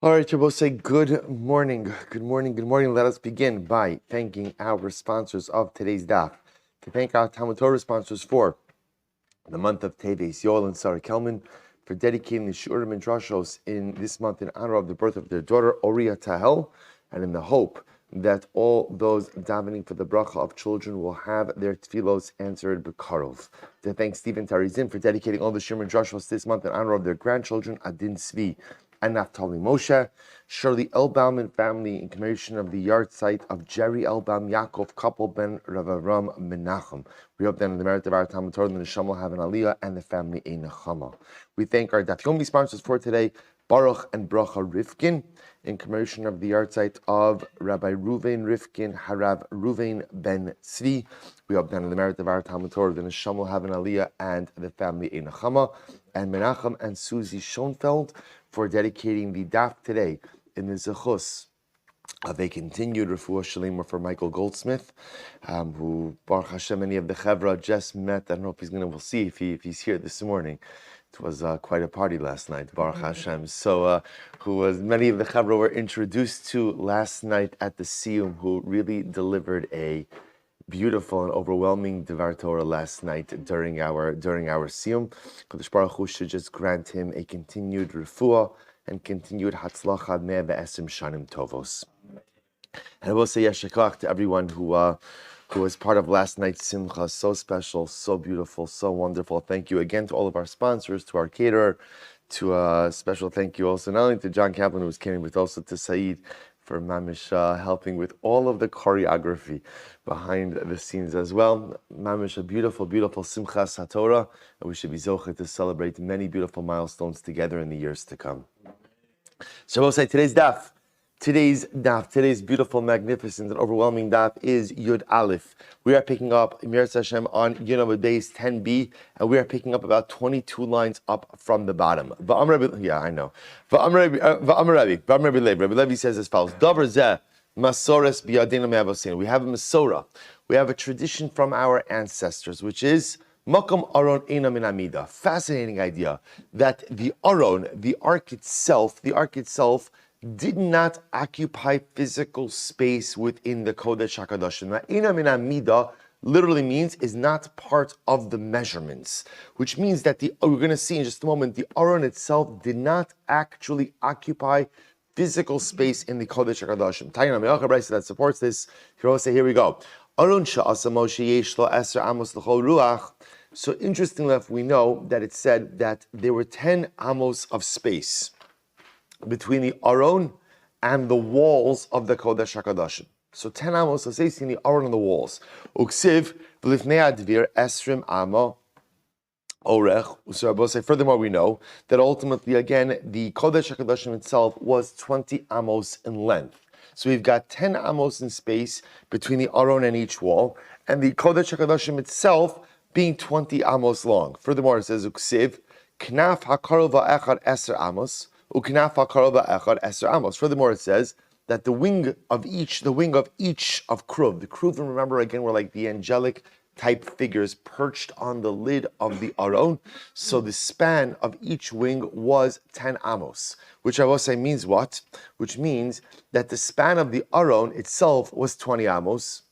All right, Shabbos, say good morning. Good morning. Good morning. Let us begin by thanking our sponsors of today's daf. To thank our Talmud Torah sponsors for the month of Teves, Yoel Sara Kelman, for dedicating the Shurim and Drashos in this month in honor of the birth of their daughter, Oriya Tahel, and in the hope that all those davening for the bracha of children will have their tefilos answered b'karov. To thank Teri Czinn for dedicating all the Shurim and Drashos this month in honor of their grandchildren, Adin, Tzvi, and Naftali, Moshe. Shirley Elbaum Family in commemoration of the yahrzeit of Gerald Elbaum, Yaakov Kopel ben R Avraham Menachem. We hope that in the merit of our TALMUD the Neshama will have an aliyah and the family a nechama. We thank our Daf Yomi sponsors for today, Baruch and Bracha Rifkin, in commemoration of the yahrzeit of Rabbi Ruvain Rifkin, Harav Ruvain ben Tzvi. We hope that in the merit of our Talmud Torah, the Neshama will have an aliyah and the family a nechama. And Menachem and Susie Schoenfeld for dedicating the daf today in the zechus of a continued refuah shalema for Michael Goldsmith, who Baruch Hashem, many of the chevra just met. I don't know if we'll see if he's here this morning. It was quite a party last night, Baruch Hashem. So, many of the chevra were introduced to last night at the Siyum, who really delivered a beautiful and overwhelming Devar Torah last night during our Siyum. Kodesh Baruch Hu should just grant him a continued refuah and continued hatzlacha mea ve'esim shanim tovos. And I will say yeshakach to everyone who was part of last night's simcha. So special, so beautiful, so wonderful. Thank you again to all of our sponsors, to our caterer, to a special thank you also not only to John Kaplan, who was catering, but also to Saeed for Mamish helping with all of the choreography behind the scenes as well. Mamish, a beautiful, beautiful Simchas HaTorah, and we should be zocheh to celebrate many beautiful milestones together in the years to come. So we'll say today's beautiful, magnificent, and overwhelming daf is Yud Aleph. We are picking up Yahrzeit Hashem on Yud Base 10b, and we are picking up about 22 lines up from the bottom. Yeah, I know. Rabbi Levi says as follows: Davar zeh masores biyadinu me'avoseinu. We have a Masorah. We have a tradition from our ancestors, which is Makom Aron Eina Min Amida. Fascinating idea that the Aron, the ark itself, did not occupy physical space within the Kodesh HaKadoshim. Now, Eina Min Amida literally means is not part of the measurements, which means that we're going to see in just a moment, the Aron itself did not actually occupy physical space in the Kodesh HaKadoshim. Tayyana Me'acha Brayso that supports this. Here we go. Aron Sha'asa Moshe Yesh Lo Eser Amos L'chol Ruach. So interestingly enough, we know that it said that there were 10 amos of space between the Aron and the walls of the Kodesh HaKadoshim. So 10 amos of space in the Aron and the walls. Uksiv v'lifnei advir esrim amo orech. So furthermore, we know that ultimately, again, the Kodesh HaKadoshim itself was 20 amos in length. So we've got 10 amos in space between the Aron and each wall, and the Kodesh HaKadoshim itself being 20 amos long. Furthermore, it says, Uksiv, knaf hakarov va'echad eser amos, uknaf hakarov va'echad eser amos. Furthermore, it says that the wing of each of Kruv, the Kruvim, remember again, were like the angelic type figures perched on the lid of the Aron. So the span of each wing was 10 amos, which I will say means what? Which means that the span of the Aron itself was 20 amos.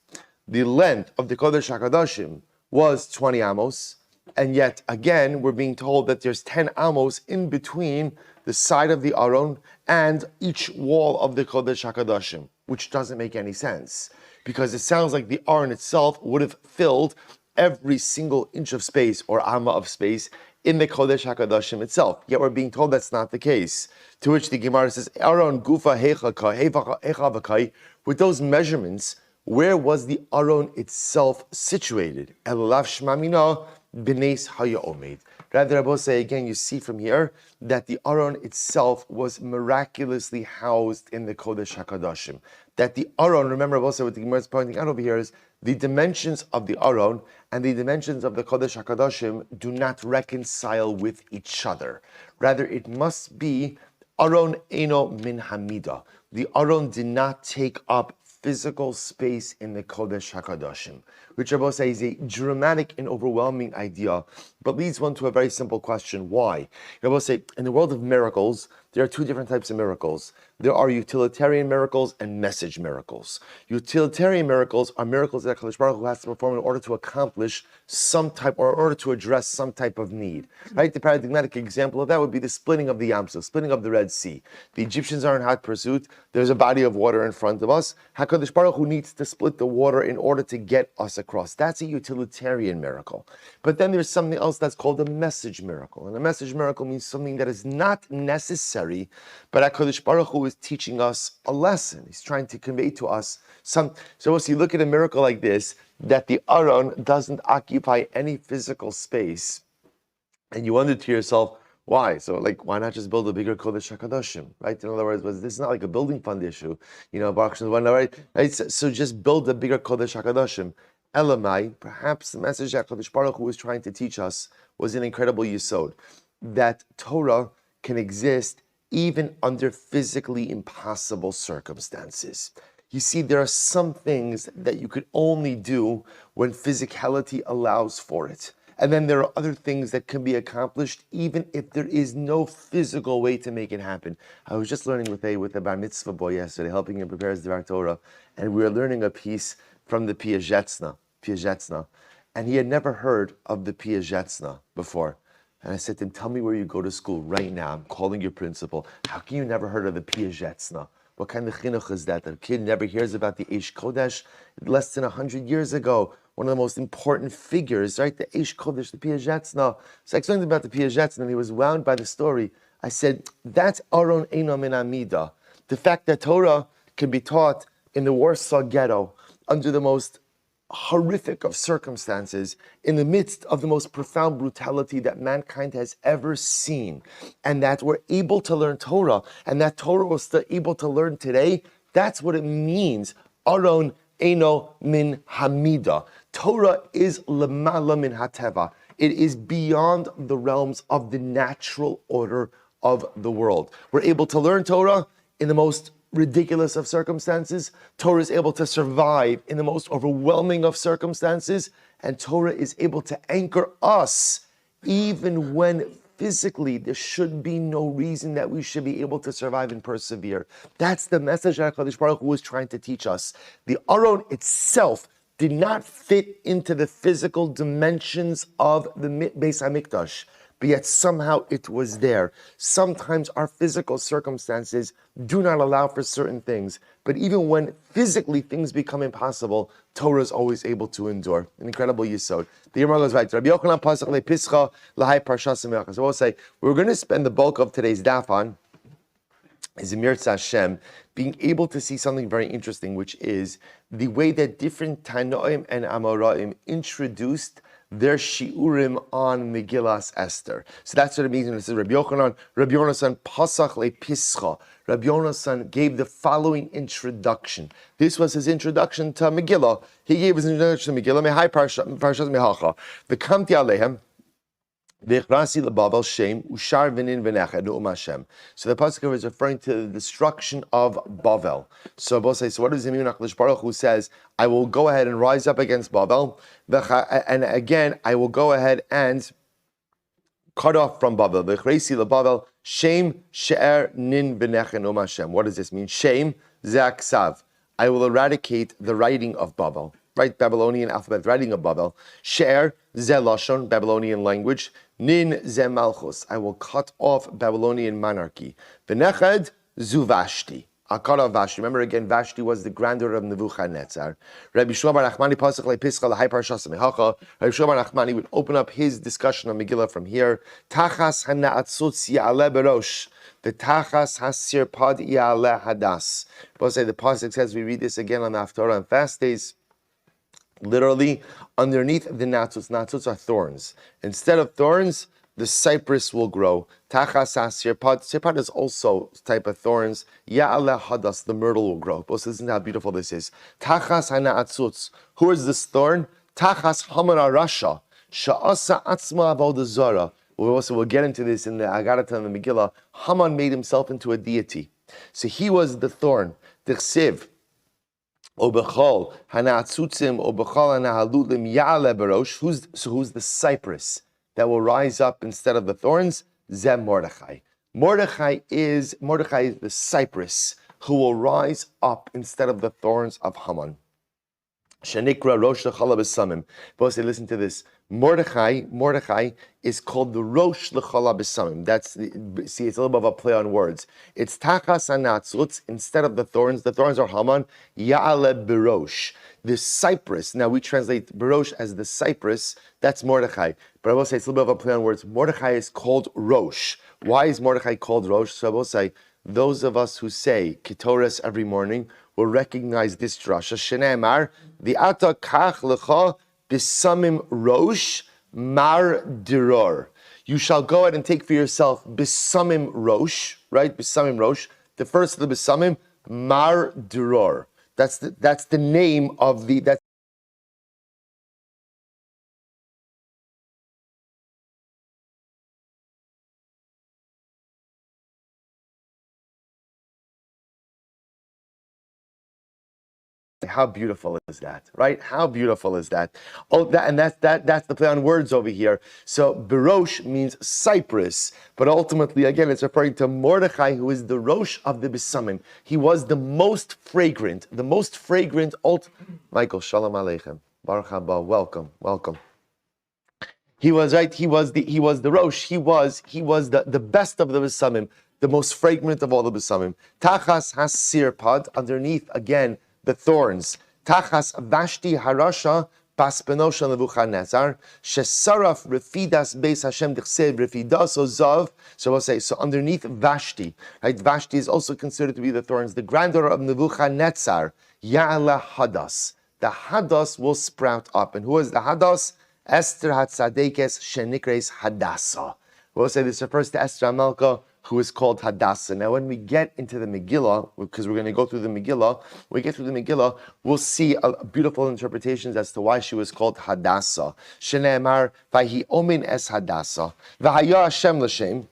The length of the Kodesh HaKadoshim was 20 amos, and yet again we're being told that there's 10 amos in between the side of the Aron and each wall of the Kodesh HaKadoshim, which doesn't make any sense, because it sounds like the Aron itself would have filled every single inch of space or amma of space in the Kodesh HaKadoshim itself. Yet we're being told that's not the case. To which the Gemara says, Aron gufa hecha v'kai, with those measurements, where was the Aron itself situated? Elulav shmamina b'neis haya omed. Rather, I will say again, you see from here that the Aron itself was miraculously housed in the Kodesh HaKadoshim. That the Aron, remember also what the Gemara is pointing out over here is the dimensions of the Aron and the dimensions of the Kodesh HaKadoshim do not reconcile with each other. Rather, it must be Aron Eino Min Hamida. The Aron did not take up physical space in the Kodesh HaKadoshim, which I will say is a dramatic and overwhelming idea, but leads one to a very simple question. Why? I will say, in the world of miracles, there are two different types of miracles. There are utilitarian miracles and message miracles. Utilitarian miracles are miracles that HaKadosh Baruch Hu has to perform in order to accomplish some type, or in order to address some type of need. Right? The paradigmatic example of that would be the splitting of the Yam Suf, splitting of the Red Sea. The Egyptians are in hot pursuit. There's a body of water in front of us. HaKadosh Baruch Hu needs to split the water in order to get us across. That's a utilitarian miracle. But then there's something else that's called a message miracle. And a message miracle means something that is not necessary, but HaKadosh Baruch Hu is teaching us a lesson. He's trying to convey to us some. So once you look at a miracle like this, that the Aron doesn't occupy any physical space, and you wonder to yourself, why? So, why not just build a bigger Kodesh HaKadoshim, right? In other words, this is not like a building fund issue, Baruch Shem, right? So just build a bigger Kodesh HaKadoshim. Elamai, perhaps the message that HaKadosh Baruch Hu was trying to teach us was an incredible yesod, that Torah can exist even under physically impossible circumstances. You see, there are some things that you could only do when physicality allows for it. And then there are other things that can be accomplished even if there is no physical way to make it happen. I was just learning with a bar mitzvah boy yesterday, helping him prepare his Dvar Torah, and we were learning a piece from the Piazetzna, and he had never heard of the Piazetzna before. And I said to him, tell me where you go to school right now. I'm calling your principal. How can you never heard of the Piazetzna? What kind of chinuch is that? The kid never hears about the Eish Kodesh. Less than 100 years ago, one of the most important figures, right? The Eish Kodesh, the Piazetzna. So I explained about the Piazetzna, and he was wound by the story. I said, that's Aron Eino Min Amida. The fact that Torah can be taught in the Warsaw Ghetto, under the most horrific of circumstances, in the midst of the most profound brutality that mankind has ever seen, and that we're able to learn Torah, and that Torah was still able to learn today, that's what it means. Aron Eino Min Hamida. Torah is Lemala Min Hateva. It is beyond the realms of the natural order of the world. We're able to learn Torah in the most ridiculous of circumstances. Torah is able to survive in the most overwhelming of circumstances, and Torah is able to anchor us even when physically there should be no reason that we should be able to survive and persevere. That's the message that HaKadosh Baruch Hu was trying to teach us. The Aron itself did not fit into the physical dimensions of the Beis HaMikdash, but yet somehow it was there. Sometimes our physical circumstances do not allow for certain things, but even when physically things become impossible, Torah is always able to endure. An incredible yesod. The Gemara goes right. Rabbi Yochanan pasach lepischa lahai parshas me'achas. So we'll say we're going to spend the bulk of today's daf on is Mir Hashem, being able to see something very interesting, which is the way that different Tanoim and Amoraim introduced their shiurim on Megillas Esther. So that's what it means when it says Rabbi Yochanan, Rabbi Yonasan pasach le pischa. Rabbi Yonasan gave the following introduction. This was his introduction to Megillah. He gave his introduction to Megillah. Mehai parshas mehacha. V'kamti alehem. So the pasuk is referring to the destruction of Bavel. So both say, so what does it mean when HaKadosh Baruch Hu says, I will go ahead and rise up against Bavel, and again, I will go ahead and cut off from Bavel. What does this mean? Shem zaksav. I will eradicate the writing of Bavel. Right, Babylonian alphabet writing of Bavel. She'er ze lashon, Babylonian language. Nin ze malchus. I will cut off Babylonian monarchy. V'nechad zu Vashti. I'll cut off Vashti. Remember again, Vashti was the granddaughter of Nebuchadnezzar. Rabbi Shmuel bar Nachmani pasach lepischa lahai parshas mehacha. Rabbi Shmuel bar Nachmani would open up his discussion on Megillah from here. Tachas hana'atzutz ya'aleh berosh. The tachas hasirpad ya'aleh hadas. Both say the pasuk says, we read this again on the Haftarah and fast days. Literally, underneath the natzutz are thorns. Instead of thorns, the cypress will grow. Tachas sirpad. Sirpad is also a type of thorns. Ya'aleh hadas, the myrtle will grow. But listen to how beautiful this is. Tachas hana'atzutz. Who is this thorn? Tachas Haman Rasha. Sha'asa atzma avodah zara. We'll get into this in the Agarata and the Megillah. Haman made himself into a deity. So he was the thorn. Tichsiv. Obechol hana'atzutzim obechol hanahalulim ya'aleh berosh. Who's the cypress that will rise up instead of the thorns? Zem Mordechai. Mordechai is the cypress who will rise up instead of the thorns of Haman. Shenikra Rosh L'Chala B'Samim. Both say, listen to this. Mordechai is called the Rosh L'Chala B'Samim. See, it's a little bit of a play on words. It's Tachas Anatzutz instead of the thorns. The thorns are Haman. Ya'ale B'Rosh. The cypress. Now we translate B'Rosh as the cypress. That's Mordechai. But I will say it's a little bit of a play on words. Mordechai is called Rosh. Why is Mordechai called Rosh? So I will say, those of us who say Ketoras every morning will recognize this drasha. Shenemar, the ata kach lecha bisamim rosh mar diror. You shall go ahead and take for yourself bisamim rosh, right? Bisamim rosh. The first of the bisamim, mar diror. That's the name of the. That's how beautiful is that, right? How beautiful is that? Oh, that's the play on words over here. So Berosh means cypress, but ultimately, again, it's referring to Mordechai, who is the Rosh of the Bisamim. He was the most fragrant. Michael, Shalom Aleichem, Baruch haba, welcome. He was right. He was the Rosh. He was the best of the Bisamim, the most fragrant of all the Bisamim. Tachas has sirpad, underneath again the thorns. Tachas Vashti Harasha Paspenosha Nebuchadnezzar Shesaraf Refidas Beis Hashem Dichsev Refidas Ozav. So we'll say, so underneath Vashti, right? Vashti is also considered to be the thorns. The granddaughter of Nebuchadnezzar, Ya'ala Hadas. The Hadas will sprout up. And who is the Hadas? Esther Hatzadekes Shenikres Hadassah. We'll say this refers to Esther Amalka, who is called Hadassah. Now, when we get into the Megillah, because we're going to go through the Megillah, when we get through the Megillah, we'll see beautiful interpretations as to why she was called Hadassah. Shene'emar, Vahi Omin es Hadassah, V'haya Hashem l'shem.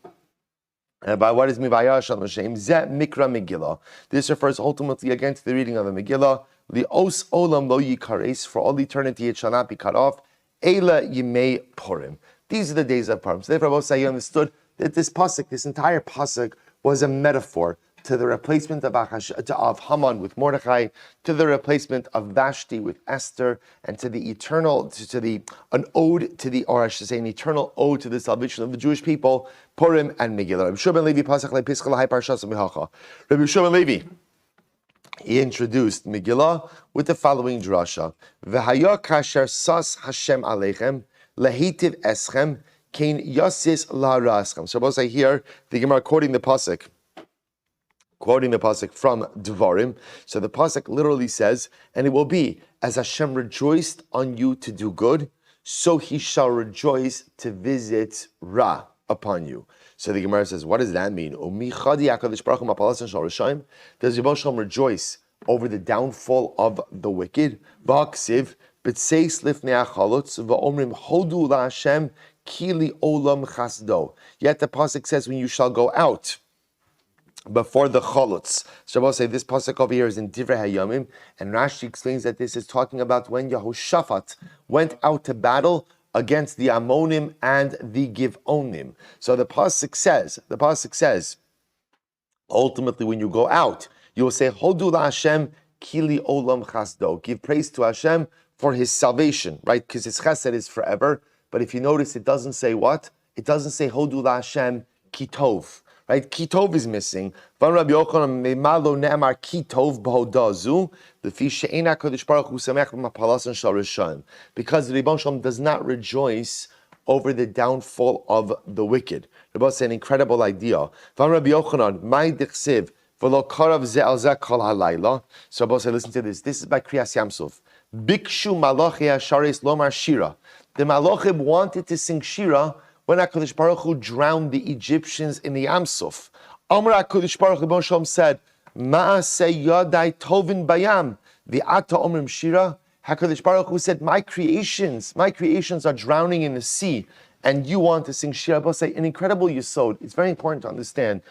By what is Mivaya Hashem l'shem? Zeh Mikra Megillah. This refers ultimately again to the reading of the Megillah. Li'os olam lo yikares, for all eternity it shall not be cut off. Eila Yimei Purim. These are the days of Purim. So therefore, both say, you understood that this pasuk, this entire pasuk, was a metaphor to the replacement of Haman with Mordechai, to the replacement of Vashti with Esther, and to the eternal, an ode to the, or I should say, an eternal ode to the salvation of the Jewish people, Purim and Megillah. Rabbi Shimon Levi pasuk le'piskal hai parshas mihacha. Rabbi Shimon Levi, he introduced Megillah with the following drasha: V'haya kasher sas Hashem aleichem lehitiv eschem. So both say here, the Gemara quoting the pasuk from Devarim. So the pasuk literally says, and it will be, as Hashem rejoiced on you to do good, so He shall rejoice to visit Ra upon you. So the Gemara says, what does that mean? Does Yibon Shalom rejoice over the downfall of the wicked? Ba'ksiv b'tseis lifnei achalutz va'omrim hodu la'Hashem Kili olam chasdo. Yet the pasuk says, when you shall go out before the chalutz. Shabbos say this pasuk over here is in Divrei Hayomim, and Rashi explains that this is talking about when Yehoshaphat went out to battle against the Ammonim and the Givonim. So the pasuk says, ultimately when you go out, you will say, Hodu la'Hashem Kili olam chasdo. Give praise to Hashem for His salvation, right? Because His chesed is forever. But if you notice, it doesn't say what? It doesn't say Hodu LaHashem Kitov, right? Kitov is missing. Because the Rebbe Shalom does not rejoice over the downfall of the wicked. Rebbe is an incredible idea. So Rebbe said, listen to this. This is by Kriyas Yamsuf. Bikshu Malachi Hasharis Lomar Shira. The Malachim wanted to sing Shira when HaKadosh Baruch Hu drowned the Egyptians in the Yam Suf. Amar HaKadosh Baruch Hu Shalom said, Ma'aseh Yadai Tovin Bayam, the Ata Omrim Shira. HaKadosh Baruch Hu said, my creations are drowning in the sea, and you want to sing Shira. But say, an incredible yesod. It's very important to understand.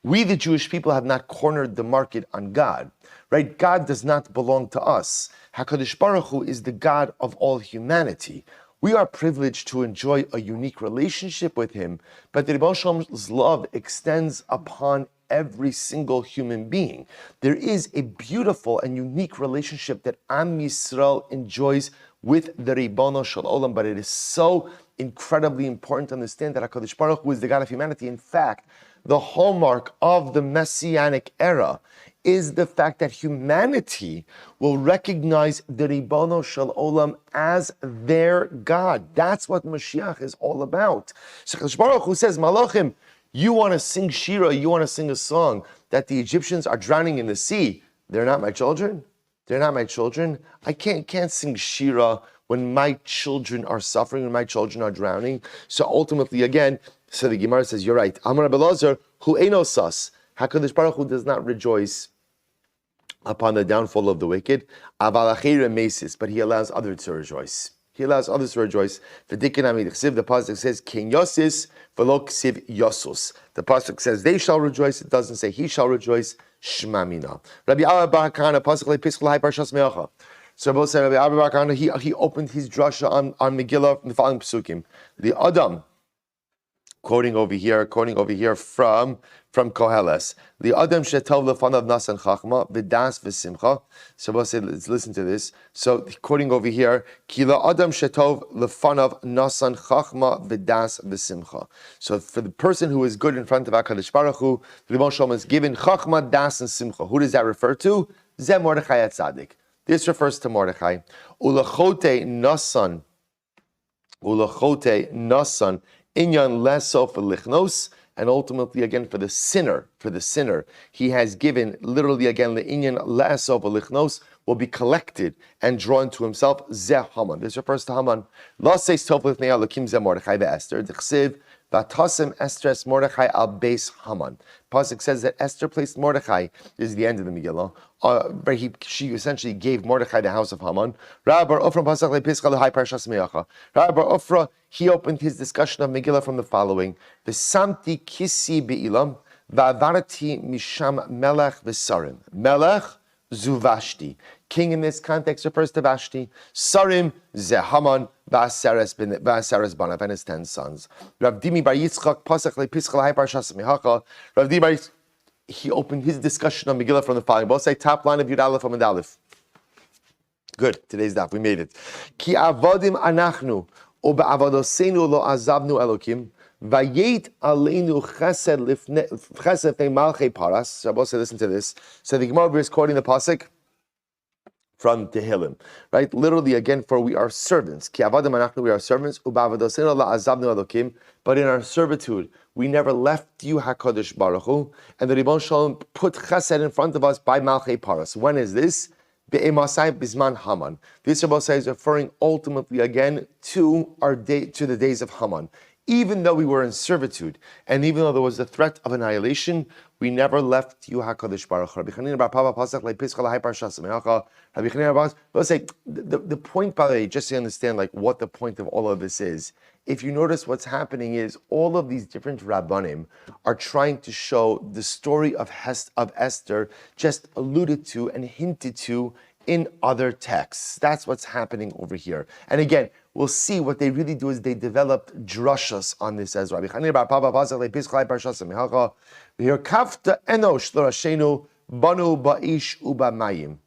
We, the Jewish people, have not cornered the market on God, right? God does not belong to us. HaKadosh Baruch Hu is the God of all humanity. We are privileged to enjoy a unique relationship with him, but the Rebbe Shalom's love extends upon every single human being. There is a beautiful and unique relationship that Am Yisrael enjoys with the Ribono Shel Olam, but it is so incredibly important to understand that HaKadosh Baruch Hu is the God of humanity. In fact, the hallmark of the Messianic era is the fact that humanity will recognize the Ribono Shel Olam as their God. That's what Mashiach is all about. So HaKadosh Baruch Hu says, Malachim, you want to sing Shira, you want to sing a song that the Egyptians are drowning in the sea. They're not my children? They're not my children? I can't sing Shira when my children are suffering, when my children are drowning. So ultimately, again, so the Gemara says, you're right. Amar Abelazar, hu enosas. HaKadosh Baruch Hu does not rejoice upon the downfall of the wicked. Aval achira mesis, but he allows others to rejoice. He allows others to rejoice. The pasuk says, "King Yosis v'lo ksiv Yosus." The pasuk says, "They shall rejoice." It doesn't say, "He shall rejoice." Shema mina. Rabbi Abba Bar Kana pasuk lepiskul hai parshas me'acha. So both say Rabbi Abba Bar Kana he opened his drasha on Megillah from the following psukim. The Adam, quoting over here from Koheles. The Adam shetov lefanav nasan chachma v'das v'simcha. So we'll say, let's listen to this. So quoting over here, ki la Adam shetov lefanav nasan chachma v'das v'simcha. So for the person who is good in front of HaKadosh Baruch Hu, the Rebbe Shalom is given chachma, das, and simcha. Who does that refer to? Zeh Mordechai HaTzadik. This refers to Mordechai. Ulachote nasan inyan leso for lichnos. And ultimately, again, for the sinner, he has given, literally again, the inyan la'asov lichnos will be collected and drawn to himself. Zeh Haman. This refers to Haman. La says tov lifnei Elokim zeh Mordechai ve'Esther. D'chsiv v'tasem Estres Mordechai al beis Haman. Pasuk says that Esther placed Mordechai. This is the end of the Megillah. She essentially gave Mordechai the house of Haman. Rabbi Bar Ofra, he opened his discussion of Megillah from the following: V'samti kisi be'ilam, v'avarati misham melech v'sarim. Melech zu Vashti. King in this context refers to Vashti. Sarim ze Haman v'aseres banav and his 10 sons. Rav Dimi bar Yitzchak pasach lepiskal hai parshas mehacha. Rav Dimi bar he opened his discussion on Megillah from the following. Both say top line of Yud Aleph Amud Aleph. Good. Today's daf. We made it. Ki avodim anachnu u'be'avodoseinu lo azavnu Elokim vayet aleinu chesed lifnei malchei paras. So both say listen to this. So the Gemara is quoting the pasuk from Tehillim, right? Literally, again, for we are servants. Ki avodim anachnu, we are servants. U'be'avodoseinu lo azavnu Elokim. But in our servitude, we never left you, HaKadosh Baruch Hu, and the Ribbon Shalom put chesed in front of us by Malchei Paras. When is this? Be'emasai bisman Haman. This Rebbe is referring ultimately again to the days of Haman. Even though we were in servitude, and even though there was the threat of annihilation, we never left you, HaKadosh Baruch Hu. Rabbi Chanina bar Papa pasach lepiskal hai parshas mehacha. Rabbi Chanina bar, let's say the point, by the way, just to understand like what the point of all of this is. If you notice what's happening is all of these different Rabbanim are trying to show the story of Esther just alluded to and hinted to in other texts. That's what's happening over here. And again, we'll see what they really do is they developed drushas on this as Rabbi Chanina bar Papa pasach lepiskal hai parshas mehacha. Here kafta enosh l'rashenu banu ba'ish u'bamayim.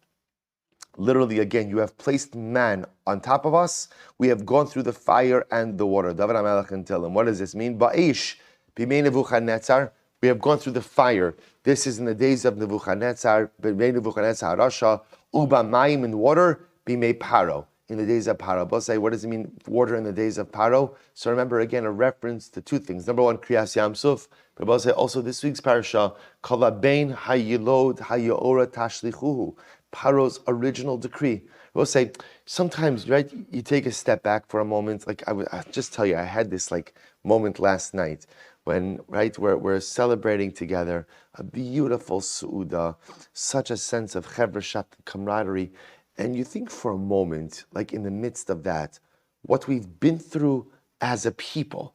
Literally, again, you have placed man on top of us. We have gone through the fire and the water. David HaMelech can tell him. What does this mean? Ba'ish, b'mei Nebuchadnezzar. We have gone through the fire. This is in the days of Nebuchadnezzar, b'mei Nebuchadnezzar Rasha, uba mayim in water, b'mei Paro. In the days of Paro. Both say, what does it mean, water in the days of Paro? So remember, again, a reference to two things. Number one, Kriyas Yamsuf. But both say also this week's parasha, Kalabein hayilod hayaora tashlichuhu. Paro's original decree. We'll say sometimes, right? You take a step back for a moment. Like I'll just tell you, I had this like moment last night when, right, we're celebrating together a beautiful suuda, such a sense of chevrashat camaraderie, and you think for a moment, like in the midst of that, what we've been through as a people,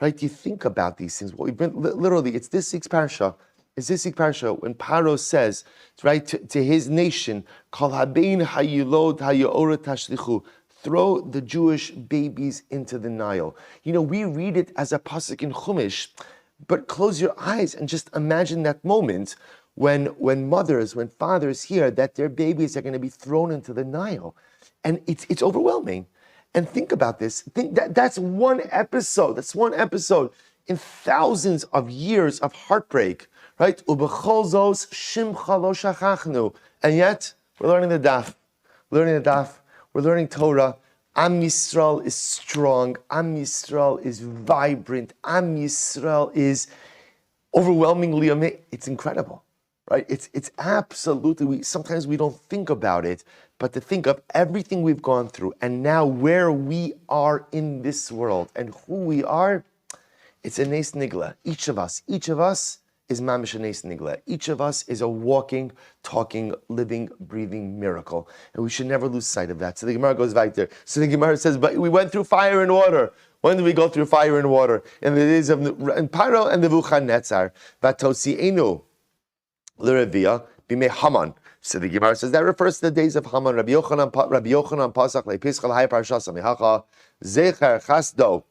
right? You think about these things. What we've been literally, it's this week's parasha. Is this parasha when Paro says, right, to his nation, Kol habein hayilod hayaora tashlichu, throw the Jewish babies into the Nile. You know, we read it as a pasuk in Chumash, but close your eyes and just imagine that moment when mothers, when fathers hear that their babies are going to be thrown into the Nile. And it's overwhelming. And think about this. That's one episode. That's one episode in thousands of years of heartbreak, right? And yet, we're learning the Daf. We're learning Torah. Am Yisrael is strong. Am Yisrael is vibrant. Am Yisrael is overwhelmingly amazing. It's incredible, right? It's absolutely, sometimes we don't think about it, but to think of everything we've gone through and now where we are in this world and who we are, it's a nes nigla. Each of us is mamish a nes nigla. Each of us is a walking, talking, living, breathing miracle. And we should never lose sight of that. So the Gemara goes back there. So the Gemara says, but we went through fire and water. When did we go through fire and water? In the days of Paro and Nebuchadnezzar. Vatosienu l'Revia b'mei Haman. So the Gemara says that refers to the days of Haman. Rabbi Yochanan Pasach lePischal Hay Parshas Mihacha Zecher Chasdo.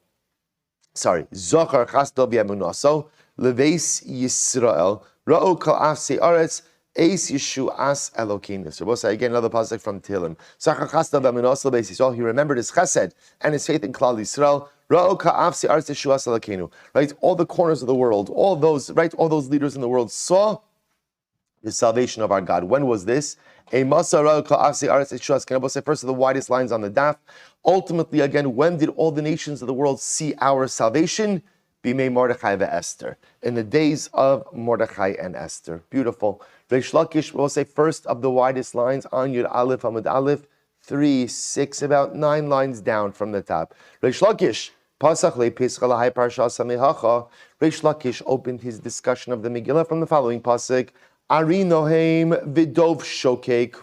Zochar Chasdo v'Emunaso Leveis Yisrael Ra'u Kol Afsei Aretz Eis Yeshuas Elokeinu. So we'll say again another pasuk from Tehillim. Zochar Chasdo v'Emunaso Leveis Yisrael. He remembered his chesed and his faith in Klal Yisrael. Ra'u Kol Afsei Aretz Yeshuas Elokeinu. Right, all the corners of the world, all those leaders in the world saw the salvation of our God. When was this? First of the widest lines on the daf. Ultimately, again, when did all the nations of the world see our salvation? Bimei Mordechai ve'Esther. In the days of Mordechai and Esther. Beautiful. Reish Lakish will say first of the widest lines on Yud Aleph, Amud Aleph, 3, 6, about 9 lines down from the top. Reish Lakish. Reish Lakish opened his discussion of the Megillah from the following pasuk. Ari Nohem Vidov Shokek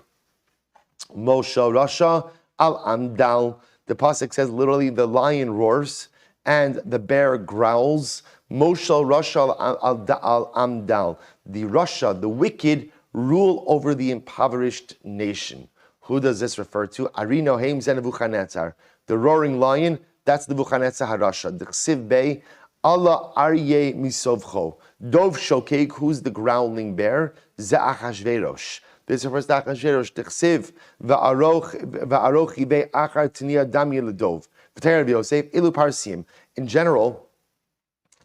Moshe Rasha Al Amdal. The pasuk says literally the lion roars and the bear growls. Moshe Rasha Al Amdal. The Rasha, the wicked, rule over the impoverished nation. Who does this refer to? Ari Nohem Zen Nebuchadnezzar. The roaring lion, that's the Nebuchadnezzar HaRasha. The Chsiv Bey Allah Aryeh Misovcho. Dov Shokek, who's the growling bear? Ze Achashverosh. This refers to Achashverosh. T'chsiv va'aroch yibei achar tniya dam yeledov. V'tei Rabbi Yosef ilu parsim. In general,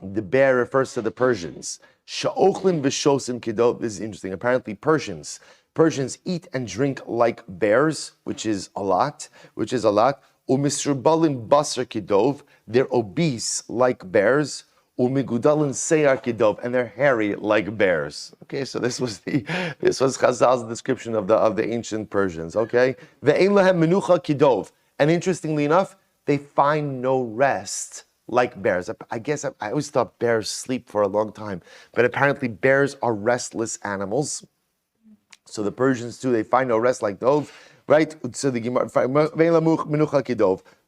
the bear refers to the Persians. Sha'ochlin v'shosim kidov. This is interesting. Apparently, Persians eat and drink like bears, which is a lot. Umisrubalim basar kidov. They're obese like bears. Umigudalin seyar kidov, and they're hairy like bears. Okay, so this was Chazal's description of the ancient Persians. Okay, ve'ein lahem menucha kidov, and interestingly enough, they find no rest like bears. I guess I always thought bears sleep for a long time, but apparently bears are restless animals. So the Persians too, they find no rest like those. Right? So the Gemara, Moshe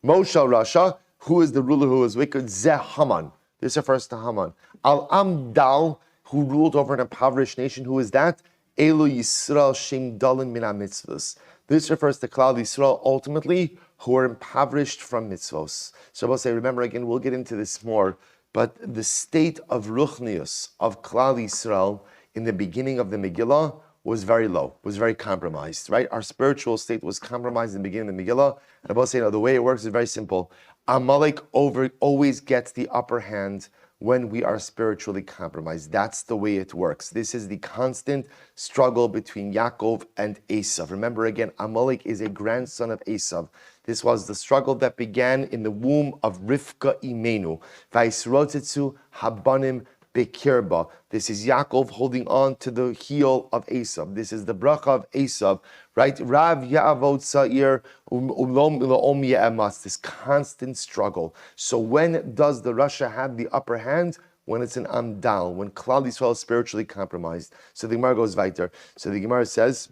Rasha, who is the ruler who is wicked? Zeh Haman. This refers to Haman. Al Amdal, who ruled over an impoverished nation. Who is that? Elu Yisrael Shem Dalin Min HaMitzvos. This refers to Klal Yisrael, ultimately, who are impoverished from mitzvos. So we'll say, remember again, we'll get into this more, but the state of Ruchnius, of Klal Yisrael, in the beginning of the Megillah, was very low, was very compromised, right? Our spiritual state was compromised in the beginning of the Megillah. And I'm saying, the way it works is very simple. Amalek always gets the upper hand when we are spiritually compromised. That's the way it works. This is the constant struggle between Yaakov and Esav. Remember again, Amalek is a grandson of Esav. This was the struggle that began in the womb of Rivka Imenu. Vaisrotetsu habanim Bekirba. This is Yaakov holding on to the heel of Esav. This is the bracha of Esav, right? Rav Ya'avot Sa'ir Ulom Ilom Ye'emas. This constant struggle. So when does the Rasha have the upper hand? When it's an Amdal, when Klal Yisrael is spiritually compromised. So the Gemara goes weiter. So the Gemara says,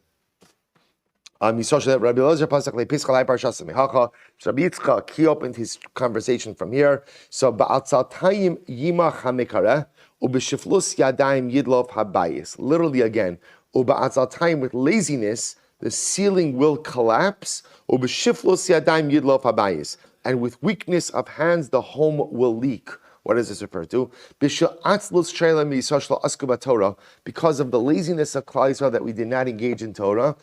Rabbi Yitzchak, he opened his conversation from here. So ba'atzatayim yimach hamekareh ubeshiflus yadayim yidlov habayis. Literally again, uba'atzatayim, with laziness, the ceiling will collapse. And with weakness of hands, the home will leak. What does this refer to? Because of the laziness of Klal Yisrael that we did not engage in Torah.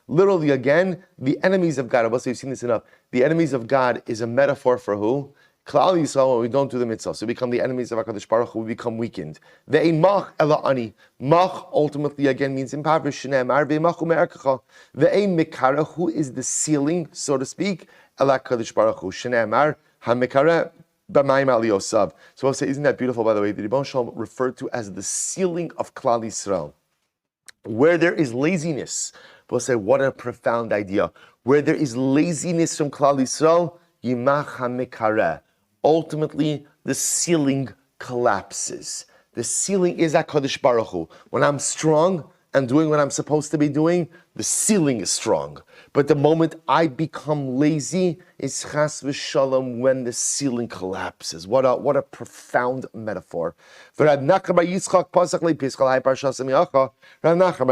Literally, again, the enemies of God. We've seen this enough. The enemies of God is a metaphor for who? Klal Yisrael, when we don't do the mitzvah, so we become the enemies of HaKadosh Baruch Hu, we become weakened. Ve'ein mach ela ani. Mach ultimately again means impoverished. Shneimar ve'machu me'erkecha. Ve'ein mikara, who is the ceiling, so to speak, ela HaKadosh Baruch Hu. Shneimar ha'mikara b'mayim al yosav. So I'll say, isn't that beautiful, by the way? The Ribbon Shalom referred to as the ceiling of Klal Yisrael. Where there is laziness, we'll say, what a profound idea. Where there is laziness from Klal Yisrael, yimach ha'mikara. Ultimately, the ceiling collapses. The ceiling is HaKadosh Baruch Hu. When I'm strong and doing what I'm supposed to be doing, the ceiling is strong. But the moment I become lazy, is chas v'shalom when the ceiling collapses. What a profound metaphor. Rav Nachman bar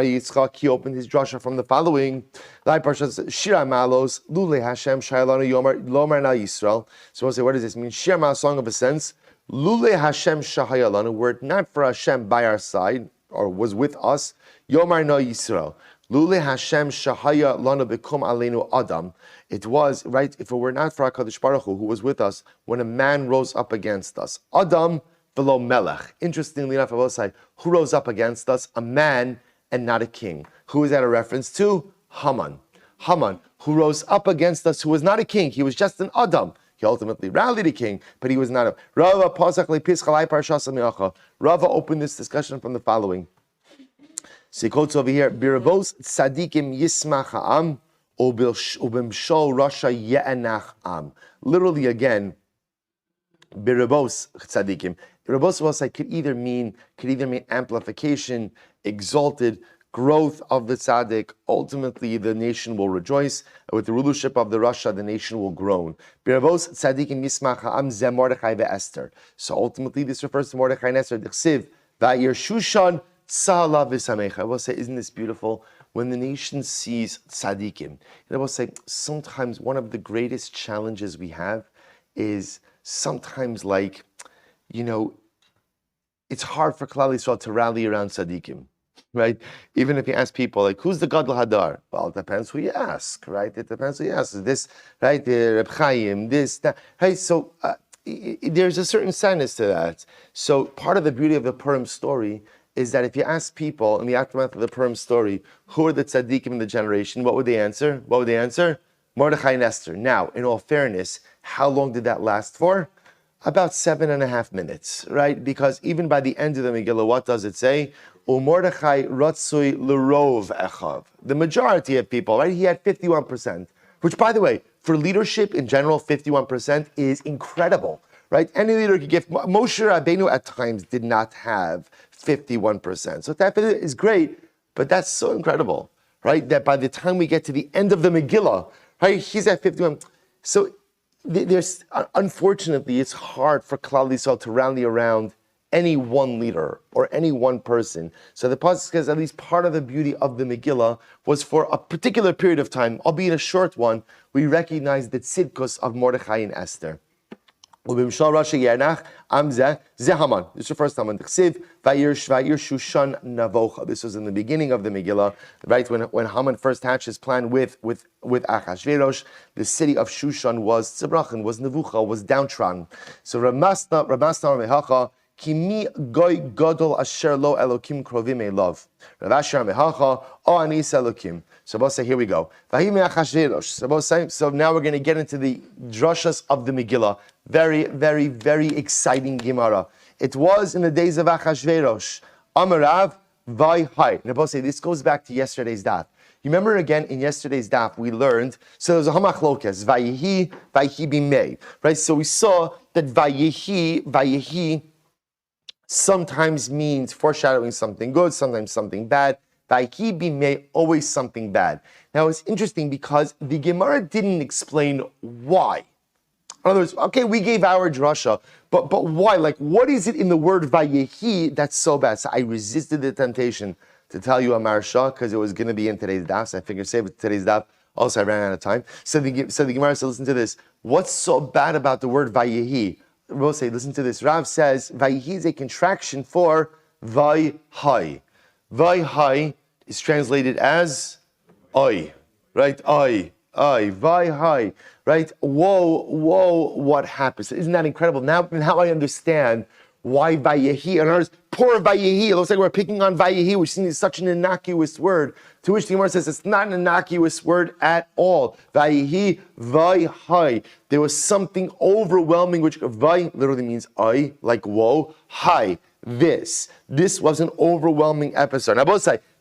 Yitzchak, he opened his drasha from the following. Shira Malos, Lule Hashem, Shaylanu Yomar, Lomar Na Yisrael. So we'll say, what does this mean? Shira Malos, song of ascents. Lule Hashem Shahayalanu, were it not for Hashem by our side, or was with us, Yomar Na Yisrael. Lule Hashem Shahaya Lana Bekum Aleinu Adam. It was, right, if it were not for HaKadosh Baruch Hu, who was with us, when a man rose up against us. Adam velo Melech. Interestingly enough, I will say, who rose up against us? A man and not a king. Who is that a reference to? Haman. Haman, who rose up against us, who was not a king. He was just an Adam. He ultimately rallied a king, but he was not a... Rava opened this discussion from the following. So he quotes over here, Birabos tzadikim yismach ha'am, ubimshol rasha ye'enach am. Literally again, Birabos tzadikim. Birabos was like could either mean amplification, exalted, growth of the tzaddik. Ultimately, the nation will rejoice. With the rulership of the Rasha, the nation will groan. Birabos tzadikim yismach ha'am ze Mordechai ve'Esther. So ultimately, this refers to Mordechai and Esther. D'chsiv va'ir Shushan. I will say, isn't this beautiful? When the nation sees tzaddikim, I will say, sometimes one of the greatest challenges we have is sometimes it's hard for Klal Yisrael to rally around tzaddikim, right? Even if you ask people, like, who's the Gadol Hadar? Well, it depends who you ask, right? It depends who you ask. Is this, right, the Reb Chaim, this, that. Hey, so there's a certain sadness to that. So part of the beauty of the Purim story is that if you ask people in the aftermath of the Purim story, who are the tzaddikim in the generation, what would they answer? Mordechai and Esther. Now, in all fairness, how long did that last for? About 7.5 minutes, right? Because even by the end of the Megillah, what does it say? Mordechai ratzui l'rov echav. The majority of people, right? He had 51%, which, by the way, for leadership in general, 51% is incredible, right? Any leader could give. Moshe Rabbeinu at times did not have 51%. So that is great, but that's so incredible, right? That by the time we get to the end of the Megillah, right, he's at 51. So there's, unfortunately, it's hard for Klal Yisrael to rally around any one leader or any one person. So the pasuk says at least part of the beauty of the Megillah was for a particular period of time, albeit a short one, we recognize the tzidkus of Mordechai and Esther. This refers to Haman. This was in the beginning of the Megillah, right? When Haman first hatched his plan with Achashverosh, the city of Shushan was Tzibrachan, was Nevucha, was downtrodden. So Ramasna Mehacha, Kimi goy gadol asher lo Elokim krovim elav. Rav Asher Mehacha, o anis Elokim. So both say, here we go. So now we're going to get into the drashas of the Megillah. Very, very, very exciting Gemara. It was in the days of Achashverosh. Amarav vai hai. Now both say, this goes back to yesterday's daf. You remember again in yesterday's daf we learned, so there's a hamachlokas, vayihi bimei. Right? So we saw that vayihi sometimes means foreshadowing something good, sometimes something bad. Vayihi bimei, always something bad. Now it's interesting because the Gemara didn't explain why. In other words, okay, we gave our drasha, but why? Like, what is it in the word vayehi that's so bad? So I resisted the temptation to tell you a marsha because it was going to be in today's daf. So I figured save it to today's daf. Also, I ran out of time. So the Gemara said, listen to this. What's so bad about the word vayehi? We'll say, listen to this. Rav says, vayehi is a contraction for vayhai. Vayhai is translated as oi, right? Oi, vayhai, right? Whoa, what happens? Isn't that incredible? Now I understand why Vayehi, and ours, poor Vayehi. It looks like we're picking on Vayehi, which is such an innocuous word. To which the Gemara says it's not an innocuous word at all. Vayehi, Vayhai. There was something overwhelming, which Vay literally means I, like whoa, hi, this. This was an overwhelming episode.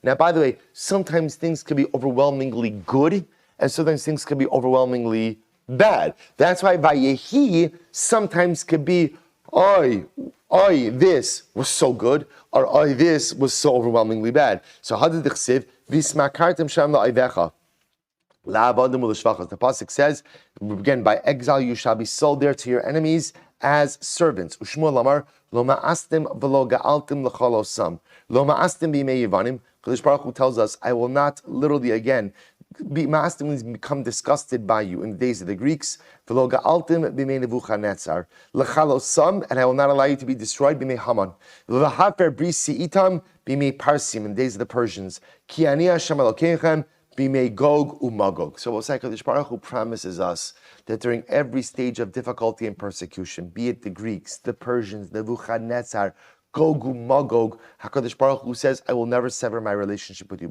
Now, by the way, sometimes things can be overwhelmingly good, and sometimes things can be overwhelmingly bad. That's why Vayehi sometimes could be this was so good, or this was so overwhelmingly bad. So how did the chsiv vismakartem sham la'ayvecha la'avadim u'l'shvachos? The pasuk says, again, by exile you shall be sold there to your enemies as servants. Ushmuel lamar lo ma'astim v'lo ga'altim l'chalosam lo ma'astim b'imei yivanim. Kadosh Baruch Hu tells us, I will not literally again become disgusted by you in the days of the Greeks. And I will not allow you to be destroyed b'mei Haman. In the days of the Persians. B'mei Gog u'Magog. So Kadosh Baruch Hu promises us that during every stage of difficulty and persecution, be it the Greeks, the Persians, the Nebuchadnezzar, Gog u'Magog, HaKadosh Baruch Hu says, I will never sever my relationship with you.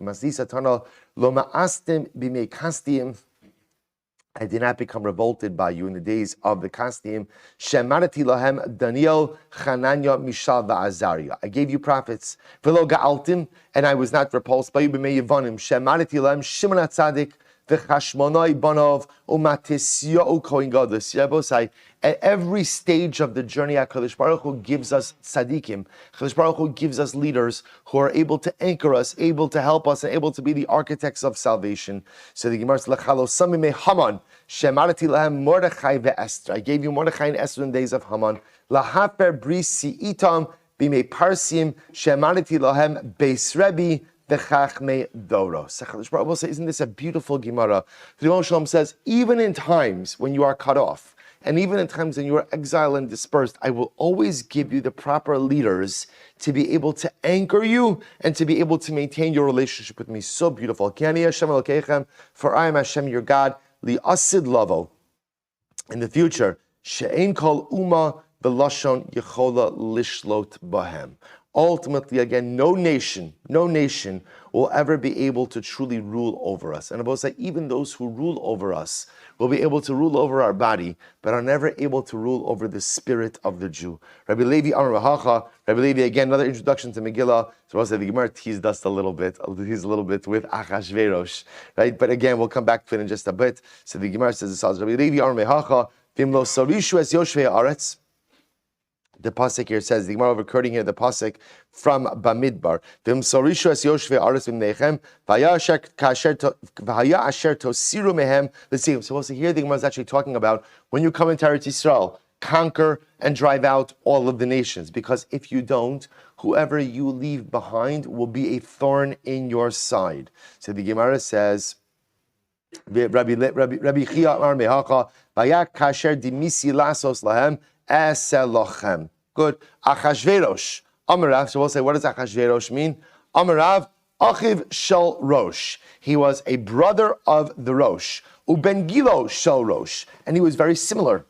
I did not become revolted by you in the days of the Kasdim. Shemarati lahem Daniel, Hananya, Mishal, va'Azariah. I gave you prophets. V'lo ga'altim, and I was not repulsed by you. B'mei Yevanim. Shemarati lahem Shimon HaTzadik, v'chashmonoi banov, u'matisyo u'kohen gadol. At every stage of the journey, HaKadosh Baruch Hu gives us tzaddikim. HaKadosh Baruch Hu gives us leaders who are able to anchor us, able to help us, and able to be the architects of salvation. So the Gemara says, "L'chalosam imei Haman, shemarati lahem Mordechai ve'Esther." I gave you Mordechai and Esther in the days of Haman. Lahaper brisi itam b'mei Parsim, shemarati lahem Beis Rebbe v'chachmei Doro. So HaKadosh Baruch Hu says, isn't this a beautiful Gemara? The Rebbe Shalom says, even in times when you are cut off, and even in times when you are exiled and dispersed, I will always give you the proper leaders to be able to anchor you and to be able to maintain your relationship with me. So beautiful. For I am Hashem, your God, li asid lavo. In the future, she'ein kol uma b'lashon yechola lishlot bahem. Ultimately, again, no nation will ever be able to truly rule over us. And I will say, even those who rule over us will be able to rule over our body, but are never able to rule over the spirit of the Jew. Rabbi Levi Amar Rahacha, Rabbi Levi, again, another introduction to Megillah. So I'll say the Gemara teased us a little bit with Achashverosh, right? But again, we'll come back to it in just a bit. So the Gemara says, Rabbi Levi Amar Rahacha, Vimlo Sarishu es Yoshvei Aretz. The pasuk here says, the Gemara recording here the pasuk from Bamidbar. V'im sorishu es yoshvei aretz v'mnechem v'haya asher tosiru mehem. Let's see. So here the Gemara is actually talking about when you come into Eretz Yisrael, conquer and drive out all of the nations. Because if you don't, whoever you leave behind will be a thorn in your side. So the Gemara says, Rabbi Chia Amar Mehacha v'haya kasher dimisi lasos lahem. Good. Achashverosh. Amarav. So we'll say, what does Achashverosh mean? Amarav, Achiv Shel Rosh. He was a brother of the Rosh. Uben Gilo Shel Rosh. And he was very similar